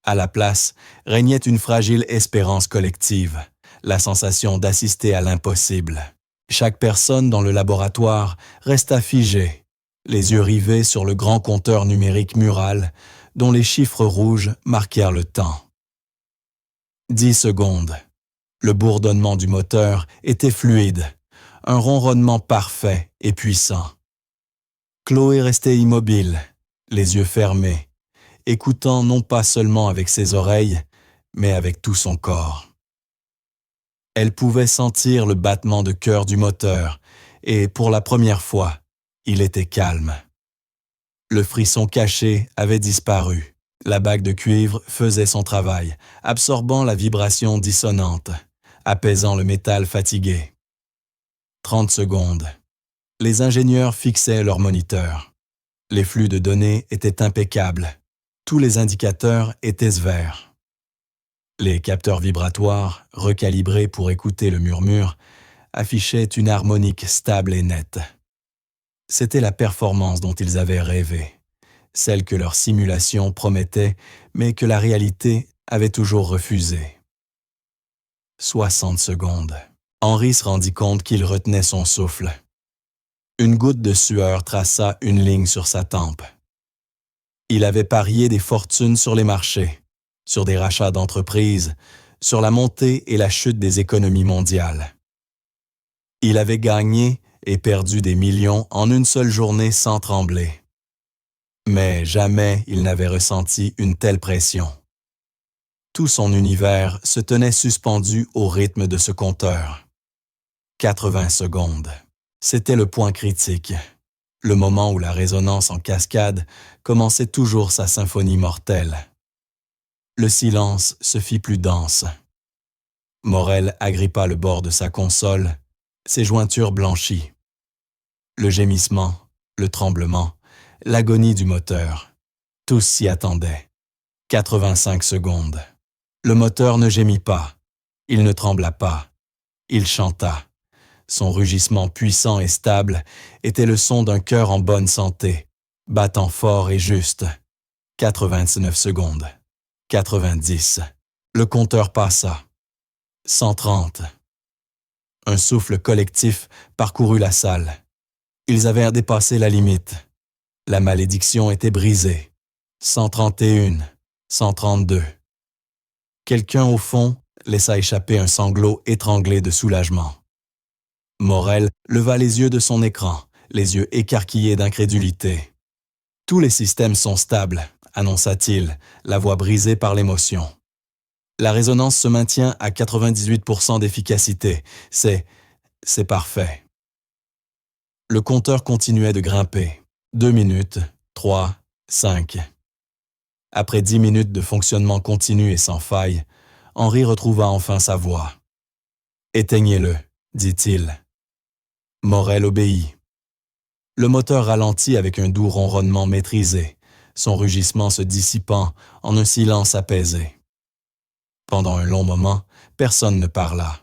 À la place, régnait une fragile espérance collective, la sensation d'assister à l'impossible. Chaque personne dans le laboratoire resta figée, les yeux rivés sur le grand compteur numérique mural, dont les chiffres rouges marquèrent le temps. 10 secondes. Le bourdonnement du moteur était fluide, un ronronnement parfait et puissant. Chloé restait immobile, les yeux fermés, écoutant non pas seulement avec ses oreilles, mais avec tout son corps. Elle pouvait sentir le battement de cœur du moteur, et pour la première fois, il était calme. Le frisson caché avait disparu. La bague de cuivre faisait son travail, absorbant la vibration dissonante, apaisant le métal fatigué. 30 secondes. Les ingénieurs fixaient leurs moniteurs. Les flux de données étaient impeccables. Tous les indicateurs étaient verts. Les capteurs vibratoires, recalibrés pour écouter le murmure, affichaient une harmonique stable et nette. C'était la performance dont ils avaient rêvé, celle que leur simulation promettait, mais que la réalité avait toujours refusée. 60 secondes. Henry se rendit compte qu'il retenait son souffle. Une goutte de sueur traça une ligne sur sa tempe. Il avait parié des fortunes sur les marchés, sur des rachats d'entreprises, sur la montée et la chute des économies mondiales. Il avait gagné et perdu des millions en une seule journée sans trembler. Mais jamais il n'avait ressenti une telle pression. Tout son univers se tenait suspendu au rythme de ce compteur. 80 secondes. C'était le point critique, le moment où la résonance en cascade commençait toujours sa symphonie mortelle. Le silence se fit plus dense. Morel agrippa le bord de sa console, ses jointures blanchies. Le gémissement, le tremblement, l'agonie du moteur. Tous s'y attendaient. 85 secondes. Le moteur ne gémit pas. Il ne trembla pas. Il chanta. Son rugissement puissant et stable était le son d'un cœur en bonne santé, battant fort et juste. 89 secondes. 90. Le compteur passa. 130. Un souffle collectif parcourut la salle. Ils avaient dépassé la limite. La malédiction était brisée. 131. 132. Quelqu'un au fond laissa échapper un sanglot étranglé de soulagement. Morel leva les yeux de son écran, les yeux écarquillés d'incrédulité. « Tous les systèmes sont stables », annonça-t-il, la voix brisée par l'émotion. « La résonance se maintient à 98% d'efficacité. C'est parfait. » Le compteur continuait de grimper. 2 minutes, 3, 5. Après 10 minutes de fonctionnement continu et sans faille, Henry retrouva enfin sa voix. « Éteignez-le », dit-il. Morel obéit. Le moteur ralentit avec un doux ronronnement maîtrisé, son rugissement se dissipant en un silence apaisé. Pendant un long moment, personne ne parla.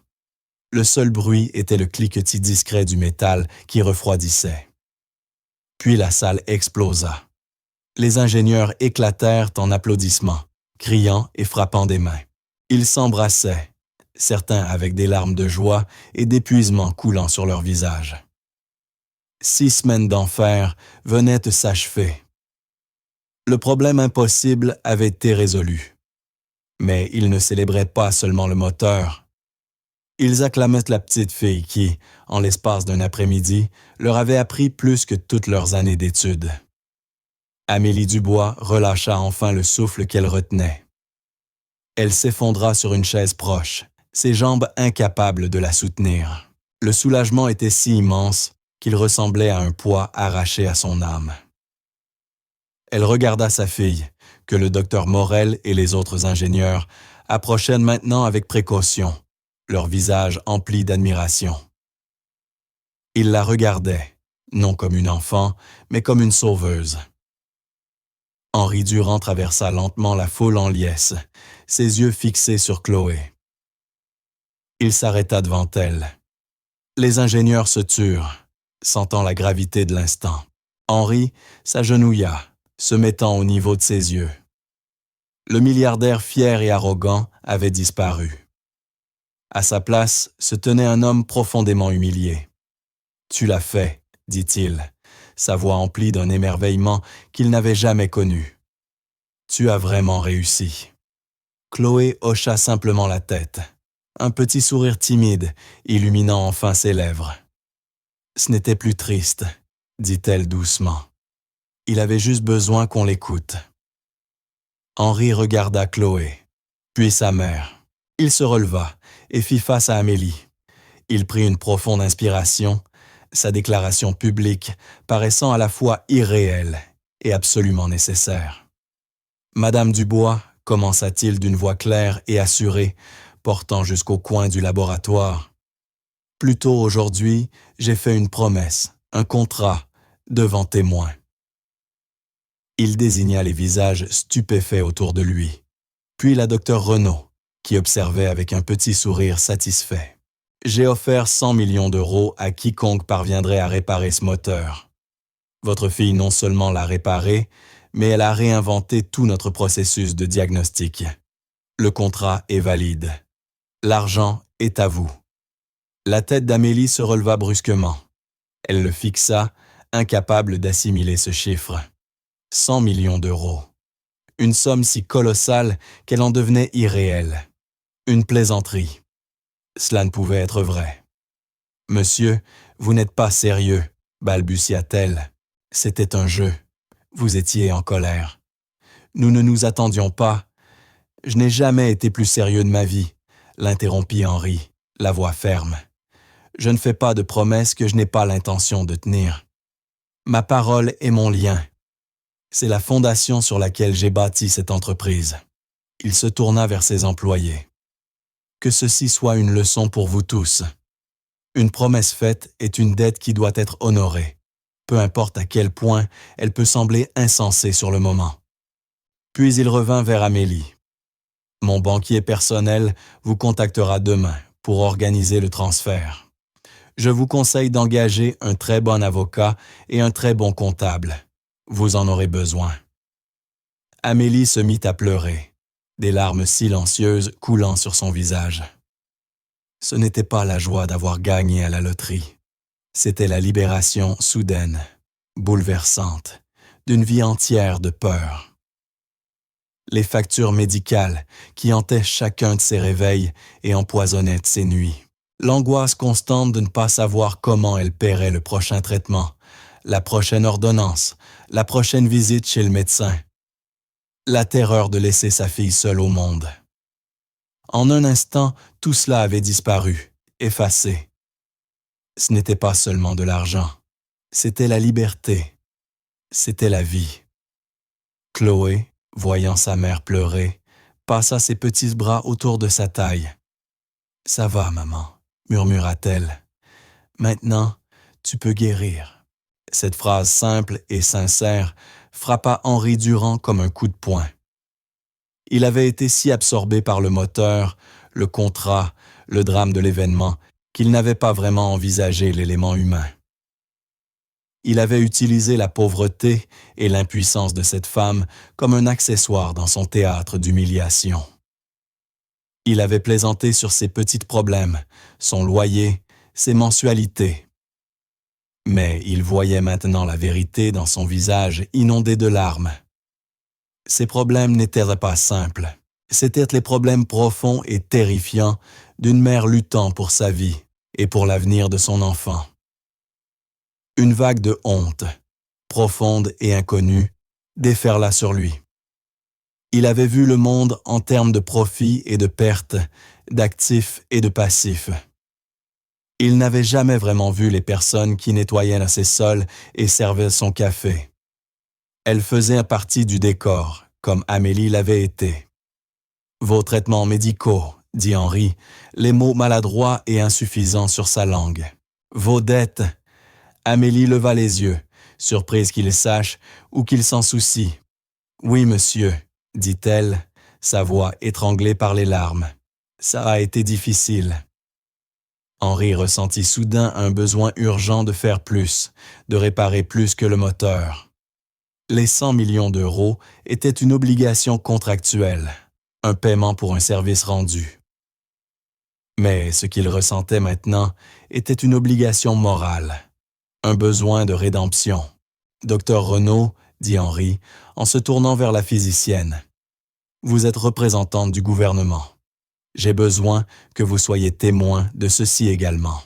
Le seul bruit était le cliquetis discret du métal qui refroidissait. Puis la salle explosa. Les ingénieurs éclatèrent en applaudissements, criant et frappant des mains. Ils s'embrassaient, certains avec des larmes de joie et d'épuisement coulant sur leurs visages. 6 semaines d'enfer venaient de s'achever. Le problème impossible avait été résolu. Mais ils ne célébraient pas seulement le moteur. Ils acclamaient la petite fille qui, en l'espace d'un après-midi, leur avait appris plus que toutes leurs années d'études. Amélie Dubois relâcha enfin le souffle qu'elle retenait. Elle s'effondra sur une chaise proche, ses jambes incapables de la soutenir. Le soulagement était si immense qu'il ressemblait à un poids arraché à son âme. Elle regarda sa fille, que le docteur Morel et les autres ingénieurs approchaient maintenant avec précaution, leur visage empli d'admiration. Ils la regardaient, non comme une enfant, mais comme une sauveuse. Henri Durand traversa lentement la foule en liesse, ses yeux fixés sur Chloé. Il s'arrêta devant elle. Les ingénieurs se turent, sentant la gravité de l'instant. Henri s'agenouilla, se mettant au niveau de ses yeux. Le milliardaire fier et arrogant avait disparu. À sa place se tenait un homme profondément humilié. « Tu l'as fait », dit-il, sa voix emplie d'un émerveillement qu'il n'avait jamais connu. Tu as vraiment réussi. Chloé hocha simplement la tête. Un petit sourire timide, illuminant enfin ses lèvres. Ce n'était plus triste, dit-elle doucement. Il avait juste besoin qu'on l'écoute. Henri regarda Chloé, puis sa mère. Il se releva et fit face à Amélie. Il prit une profonde inspiration, sa déclaration publique paraissant à la fois irréelle et absolument nécessaire. « Madame Dubois, commença-t-il d'une voix claire et assurée, portant jusqu'au coin du laboratoire. Plus tôt aujourd'hui, j'ai fait une promesse, un contrat, devant témoins. » Il désigna les visages stupéfaits autour de lui, puis la docteure Renaud, qui observait avec un petit sourire satisfait. « J'ai offert 100 millions d'euros à quiconque parviendrait à réparer ce moteur. Votre fille non seulement l'a réparé, mais elle a réinventé tout notre processus de diagnostic. Le contrat est valide. L'argent est à vous. » La tête d'Amélie se releva brusquement. Elle le fixa, incapable d'assimiler ce chiffre. 100 millions d'euros. Une somme si colossale qu'elle en devenait irréelle. Une plaisanterie. Cela ne pouvait être vrai. « Monsieur, vous n'êtes pas sérieux, » balbutia-t-elle. « C'était un jeu. Vous étiez en colère. Nous ne nous attendions pas. Je n'ai jamais été plus sérieux de ma vie, » l'interrompit Henri, la voix ferme. « Je ne fais pas de promesses que je n'ai pas l'intention de tenir. Ma parole est mon lien. C'est la fondation sur laquelle j'ai bâti cette entreprise. » Il se tourna vers ses employés. « Que ceci soit une leçon pour vous tous. Une promesse faite est une dette qui doit être honorée, peu importe à quel point elle peut sembler insensée sur le moment. » Puis il revint vers Amélie. « Mon banquier personnel vous contactera demain pour organiser le transfert. Je vous conseille d'engager un très bon avocat et un très bon comptable. Vous en aurez besoin. » Amélie se mit à pleurer, des larmes silencieuses coulant sur son visage. Ce n'était pas la joie d'avoir gagné à la loterie. C'était la libération soudaine, bouleversante, d'une vie entière de peur. Les factures médicales qui hantaient chacun de ses réveils et empoisonnaient ses nuits. L'angoisse constante de ne pas savoir comment elle paierait le prochain traitement, la prochaine ordonnance, la prochaine visite chez le médecin. La terreur de laisser sa fille seule au monde. En un instant, tout cela avait disparu, effacé. Ce n'était pas seulement de l'argent, c'était la liberté, c'était la vie. Chloé, voyant sa mère pleurer, passa ses petits bras autour de sa taille. « Ça va, maman, » murmura-t-elle. « Maintenant, tu peux guérir. » Cette phrase simple et sincère frappa Henri Durand comme un coup de poing. Il avait été si absorbé par le moteur, le contrat, le drame de l'événement, qu'il n'avait pas vraiment envisagé l'élément humain. Il avait utilisé la pauvreté et l'impuissance de cette femme comme un accessoire dans son théâtre d'humiliation. Il avait plaisanté sur ses petits problèmes, son loyer, ses mensualités. Mais il voyait maintenant la vérité dans son visage inondé de larmes. Ces problèmes n'étaient pas simples. C'étaient les problèmes profonds et terrifiants d'une mère luttant pour sa vie et pour l'avenir de son enfant. Une vague de honte, profonde et inconnue, déferla sur lui. Il avait vu le monde en termes de profits et de pertes, d'actifs et de passifs. Il n'avait jamais vraiment vu les personnes qui nettoyaient ses sols et servaient son café. Elles faisaient partie du décor, comme Amélie l'avait été. « Vos traitements médicaux », dit Henri, les mots maladroits et insuffisants sur sa langue. « Vos dettes ». Amélie leva les yeux, surprise qu'il sache ou qu'il s'en soucie. « Oui, monsieur », dit-elle, sa voix étranglée par les larmes. « Ça a été difficile. » Henri ressentit soudain un besoin urgent de faire plus, de réparer plus que le moteur. Les 100 millions d'euros étaient une obligation contractuelle, un paiement pour un service rendu. Mais ce qu'il ressentait maintenant était une obligation morale, un besoin de rédemption. Docteur Renaud, dit Henri en se tournant vers la physicienne. Vous êtes représentante du gouvernement. J'ai besoin que vous soyez témoin de ceci également.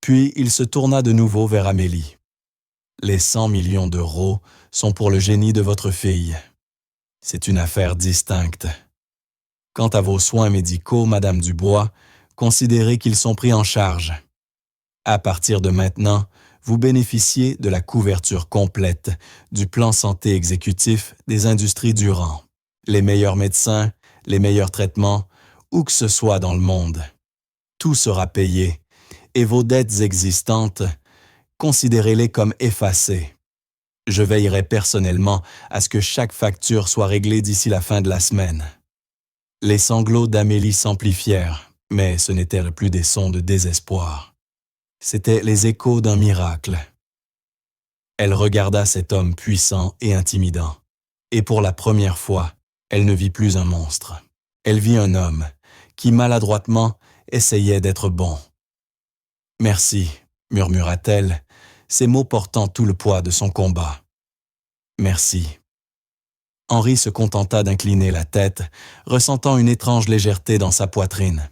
Puis il se tourna de nouveau vers Amélie. Les 100 millions d'euros sont pour le génie de votre fille. C'est une affaire distincte. Quant à vos soins médicaux, Madame Dubois, considérez qu'ils sont pris en charge. À partir de maintenant, vous bénéficiez de la couverture complète du plan santé exécutif des industries Durand. Les meilleurs médecins, les meilleurs traitements, où que ce soit dans le monde. Tout sera payé, et vos dettes existantes, considérez-les comme effacées. Je veillerai personnellement à ce que chaque facture soit réglée d'ici la fin de la semaine. Les sanglots d'Amélie s'amplifièrent, mais ce n'étaient plus des sons de désespoir. C'étaient les échos d'un miracle. Elle regarda cet homme puissant et intimidant, et pour la première fois, elle ne vit plus un monstre. Elle vit un homme qui, maladroitement, essayait d'être bon. « Merci », murmura-t-elle, ces mots portant tout le poids de son combat. « Merci. » Henri se contenta d'incliner la tête, ressentant une étrange légèreté dans sa poitrine.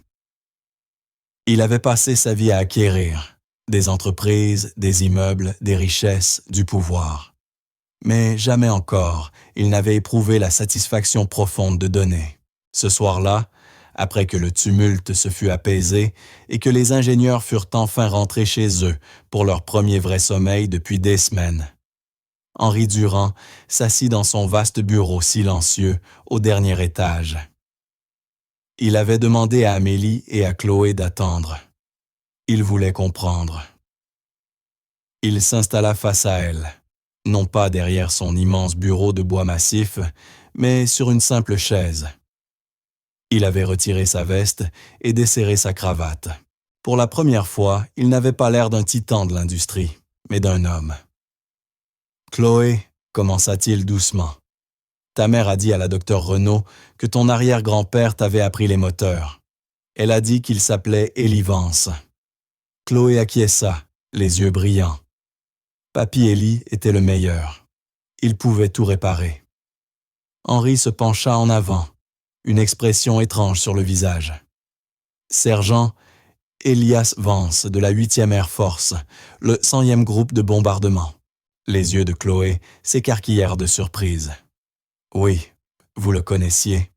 Il avait passé sa vie à acquérir des entreprises, des immeubles, des richesses, du pouvoir. Mais jamais encore il n'avait éprouvé la satisfaction profonde de donner. Ce soir-là, après que le tumulte se fut apaisé et que les ingénieurs furent enfin rentrés chez eux pour leur premier vrai sommeil depuis des semaines, Henri Durand s'assit dans son vaste bureau silencieux au dernier étage. Il avait demandé à Amélie et à Chloé d'attendre. Il voulait comprendre. Il s'installa face à elle, non pas derrière son immense bureau de bois massif, mais sur une simple chaise. Il avait retiré sa veste et desserré sa cravate. Pour la première fois, il n'avait pas l'air d'un titan de l'industrie, mais d'un homme. « Chloé, commença-t-il doucement, ta mère a dit à la docteure Renaud que ton arrière-grand-père t'avait appris les moteurs. Elle a dit qu'il s'appelait Élie Vance. » Chloé acquiesça, les yeux brillants. Papy Élie était le meilleur. Il pouvait tout réparer. Henri se pencha en avant, une expression étrange sur le visage. Sergent Elias Vance de la 8e Air Force, le 100e groupe de bombardement. Les yeux de Chloé s'écarquillèrent de surprise. Oui, vous le connaissiez.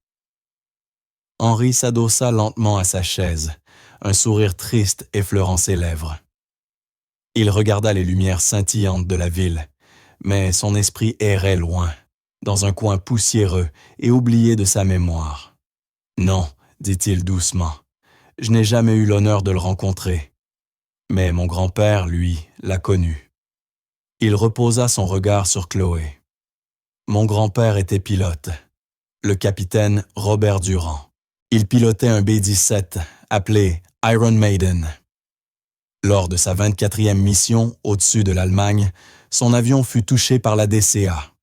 Henri s'adossa lentement à sa chaise, un sourire triste effleurant ses lèvres. Il regarda les lumières scintillantes de la ville, mais son esprit errait loin, dans un coin poussiéreux et oublié de sa mémoire. « Non, dit-il doucement, je n'ai jamais eu l'honneur de le rencontrer. Mais mon grand-père, lui, l'a connu. » Il reposa son regard sur Chloé. Mon grand-père était pilote, le capitaine Robert Durand. Il pilotait un B-17 appelé Iron Maiden. Lors de sa 24e mission au-dessus de l'Allemagne, son avion fut touché par la DCA.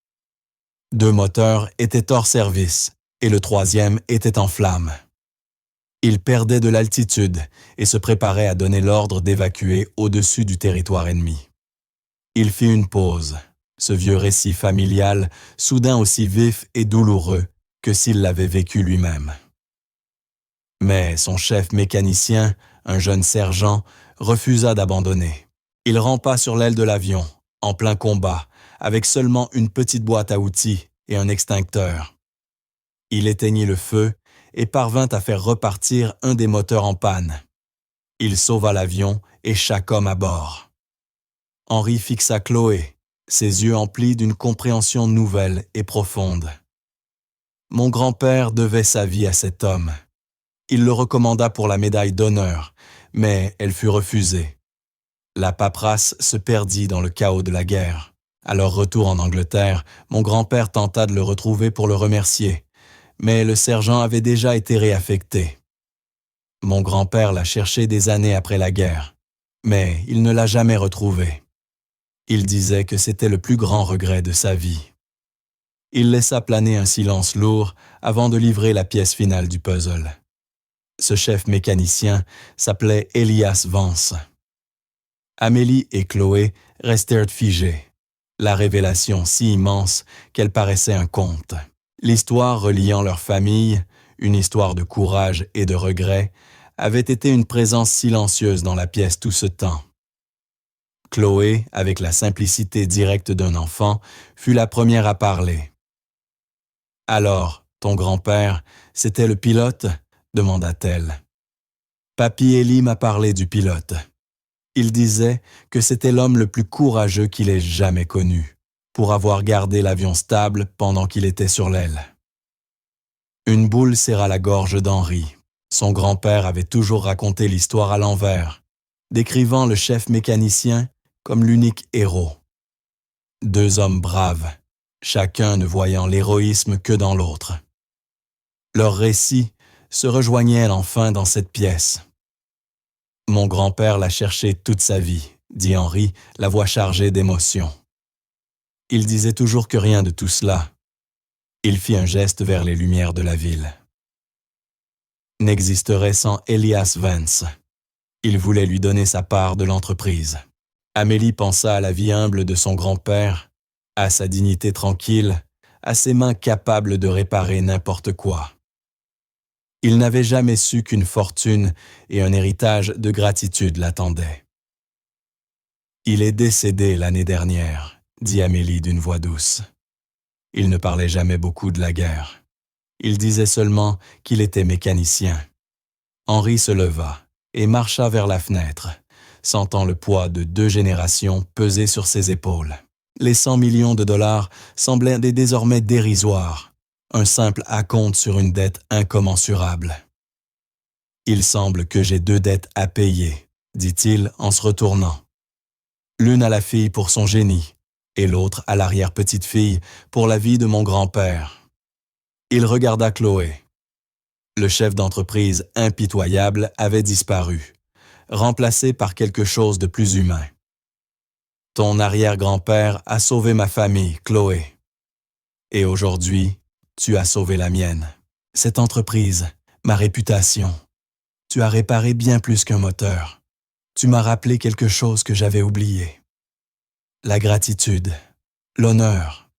2 moteurs étaient hors service et le 3e était en flammes. Il perdait de l'altitude et se préparait à donner l'ordre d'évacuer au-dessus du territoire ennemi. Il fit une pause, ce vieux récit familial, soudain aussi vif et douloureux que s'il l'avait vécu lui-même. Mais son chef mécanicien, un jeune sergent, refusa d'abandonner. Il rampa sur l'aile de l'avion, en plein combat, avec seulement une petite boîte à outils et un extincteur. Il éteignit le feu et parvint à faire repartir un des moteurs en panne. Il sauva l'avion et chaque homme à bord. Henri fixa Chloé, ses yeux emplis d'une compréhension nouvelle et profonde. Mon grand-père devait sa vie à cet homme. Il le recommanda pour la médaille d'honneur, mais elle fut refusée. La paperasse se perdit dans le chaos de la guerre. À leur retour en Angleterre, mon grand-père tenta de le retrouver pour le remercier, mais le sergent avait déjà été réaffecté. Mon grand-père l'a cherché des années après la guerre, mais il ne l'a jamais retrouvé. Il disait que c'était le plus grand regret de sa vie. Il laissa planer un silence lourd avant de livrer la pièce finale du puzzle. Ce chef mécanicien s'appelait Elias Vance. Amélie et Chloé restèrent figées, la révélation si immense qu'elle paraissait un conte. L'histoire reliant leur famille, une histoire de courage et de regret, avait été une présence silencieuse dans la pièce tout ce temps. Chloé, avec la simplicité directe d'un enfant, fut la première à parler. « Alors, ton grand-père, c'était le pilote ?» demanda-t-elle. « Papy Élie m'a parlé du pilote. Il disait que c'était l'homme le plus courageux qu'il ait jamais connu, pour avoir gardé l'avion stable pendant qu'il était sur l'aile. » Une boule serra la gorge d'Henri. Son grand-père avait toujours raconté l'histoire à l'envers, décrivant le chef mécanicien comme l'unique héros. Deux hommes braves, chacun ne voyant l'héroïsme que dans l'autre. Leurs récits se rejoignaient enfin dans cette pièce. « Mon grand-père l'a cherché toute sa vie », dit Henri, la voix chargée d'émotion. Il disait toujours que rien de tout cela. Il fit un geste vers les lumières de la ville. N'existerait sans Elias Vance. Il voulait lui donner sa part de l'entreprise. Amélie pensa à la vie humble de son grand-père, à sa dignité tranquille, à ses mains capables de réparer n'importe quoi. Il n'avait jamais su qu'une fortune et un héritage de gratitude l'attendaient. « Il est décédé l'année dernière », dit Amélie d'une voix douce. Il ne parlait jamais beaucoup de la guerre. Il disait seulement qu'il était mécanicien. Henri se leva et marcha vers la fenêtre, sentant le poids de 2 générations peser sur ses épaules. Les 100 millions de dollars semblaient désormais dérisoires, un simple acompte sur une dette incommensurable. « Il semble que j'ai 2 dettes à payer, » dit-il en se retournant. L'une à la fille pour son génie, et l'autre à l'arrière-petite-fille pour la vie de mon grand-père. Il regarda Chloé. Le chef d'entreprise impitoyable avait disparu, remplacé par quelque chose de plus humain. « Ton arrière-grand-père a sauvé ma famille, Chloé. Et aujourd'hui, tu as sauvé la mienne. Cette entreprise, ma réputation. Tu as réparé bien plus qu'un moteur. Tu m'as rappelé quelque chose que j'avais oublié. La gratitude, l'honneur. »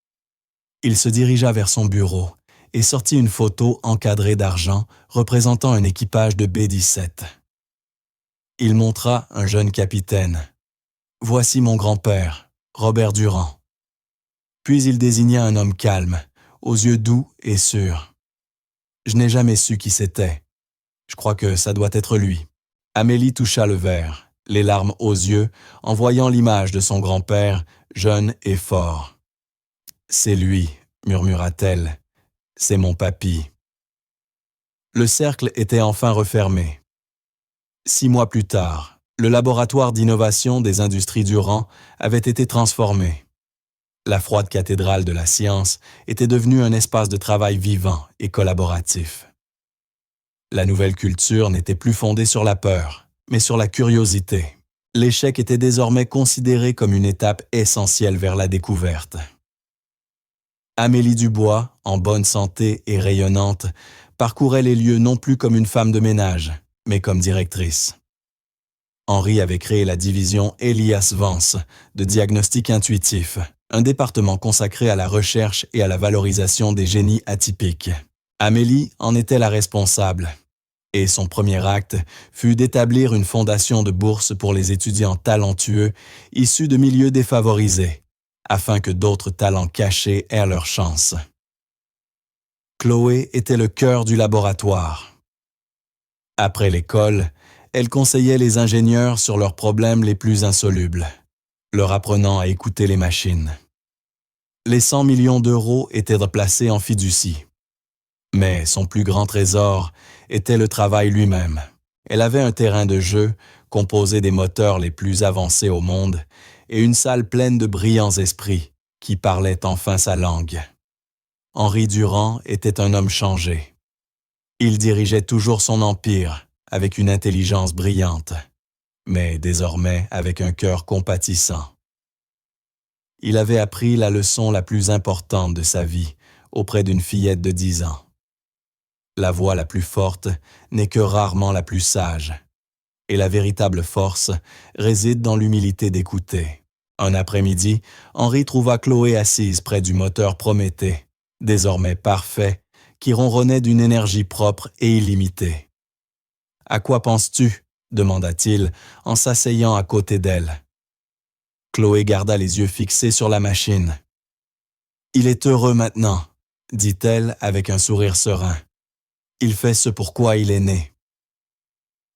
Il se dirigea vers son bureau et sortit une photo encadrée d'argent représentant un équipage de B-17. Il montra un jeune capitaine. « Voici mon grand-père, Robert Durand. » Puis il désigna un homme calme, aux yeux doux et sûrs. Je n'ai jamais su qui c'était. Je crois que ça doit être lui. Amélie toucha le verre, les larmes aux yeux, en voyant l'image de son grand-père, jeune et fort. « C'est lui, » murmura-t-elle. « C'est mon papy. » Le cercle était enfin refermé. 6 mois plus tard, le laboratoire d'innovation des industries Durand avait été transformé. La froide cathédrale de la science était devenue un espace de travail vivant et collaboratif. La nouvelle culture n'était plus fondée sur la peur, mais sur la curiosité. L'échec était désormais considéré comme une étape essentielle vers la découverte. Amélie Dubois, en bonne santé et rayonnante, parcourait les lieux non plus comme une femme de ménage, mais comme directrice. Henri avait créé la division Elias Vance de diagnostic intuitif, un département consacré à la recherche et à la valorisation des génies atypiques. Amélie en était la responsable, et son premier acte fut d'établir une fondation de bourse pour les étudiants talentueux issus de milieux défavorisés, afin que d'autres talents cachés aient leur chance. Chloé était le cœur du laboratoire. Après l'école, elle conseillait les ingénieurs sur leurs problèmes les plus insolubles, leur apprenant à écouter les machines. Les 100 millions d'euros étaient placés en fiducie. Mais son plus grand trésor était le travail lui-même. Elle avait un terrain de jeu composé des moteurs les plus avancés au monde et une salle pleine de brillants esprits qui parlaient enfin sa langue. Henri Durand était un homme changé. Il dirigeait toujours son empire avec une intelligence brillante, mais désormais avec un cœur compatissant. Il avait appris la leçon la plus importante de sa vie auprès d'une fillette de 10 ans. La voix la plus forte n'est que rarement la plus sage, et la véritable force réside dans l'humilité d'écouter. Un après-midi, Henri trouva Chloé assise près du moteur Prométhée, désormais parfait, qui ronronnait d'une énergie propre et illimitée. « À quoi penses-tu » demanda-t-il en s'asseyant à côté d'elle. Chloé garda les yeux fixés sur la machine. « Il est heureux maintenant » dit-elle avec un sourire serein. « Il fait ce pourquoi il est né. »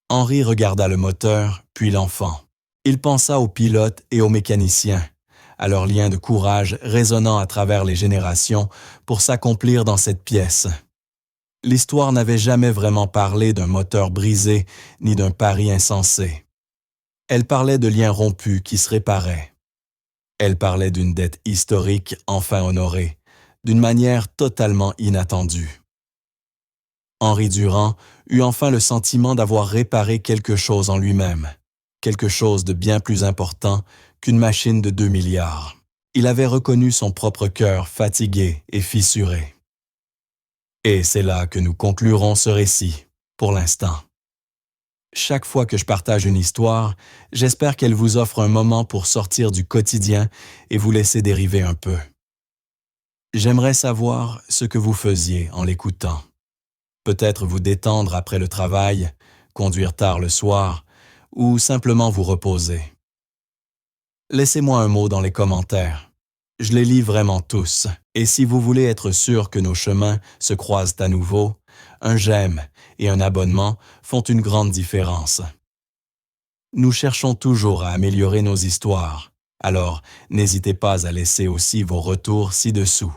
Henri regarda le moteur, puis l'enfant. Il pensa aux pilotes et aux mécaniciens, à leur lien de courage résonnant à travers les générations pour s'accomplir dans cette pièce. L'histoire n'avait jamais vraiment parlé d'un moteur brisé ni d'un pari insensé. Elle parlait de liens rompus qui se réparaient. Elle parlait d'une dette historique enfin honorée, d'une manière totalement inattendue. Henri Durand eut enfin le sentiment d'avoir réparé quelque chose en lui-même, quelque chose de bien plus important qu'une machine de 2 milliards. Il avait reconnu son propre cœur fatigué et fissuré. Et c'est là que nous conclurons ce récit, pour l'instant. Chaque fois que je partage une histoire, j'espère qu'elle vous offre un moment pour sortir du quotidien et vous laisser dériver un peu. J'aimerais savoir ce que vous faisiez en l'écoutant. Peut-être vous détendre après le travail, conduire tard le soir, ou simplement vous reposer. Laissez-moi un mot dans les commentaires. Je les lis vraiment tous, et si vous voulez être sûr que nos chemins se croisent à nouveau, un j'aime et un abonnement font une grande différence. Nous cherchons toujours à améliorer nos histoires, alors n'hésitez pas à laisser aussi vos retours ci-dessous.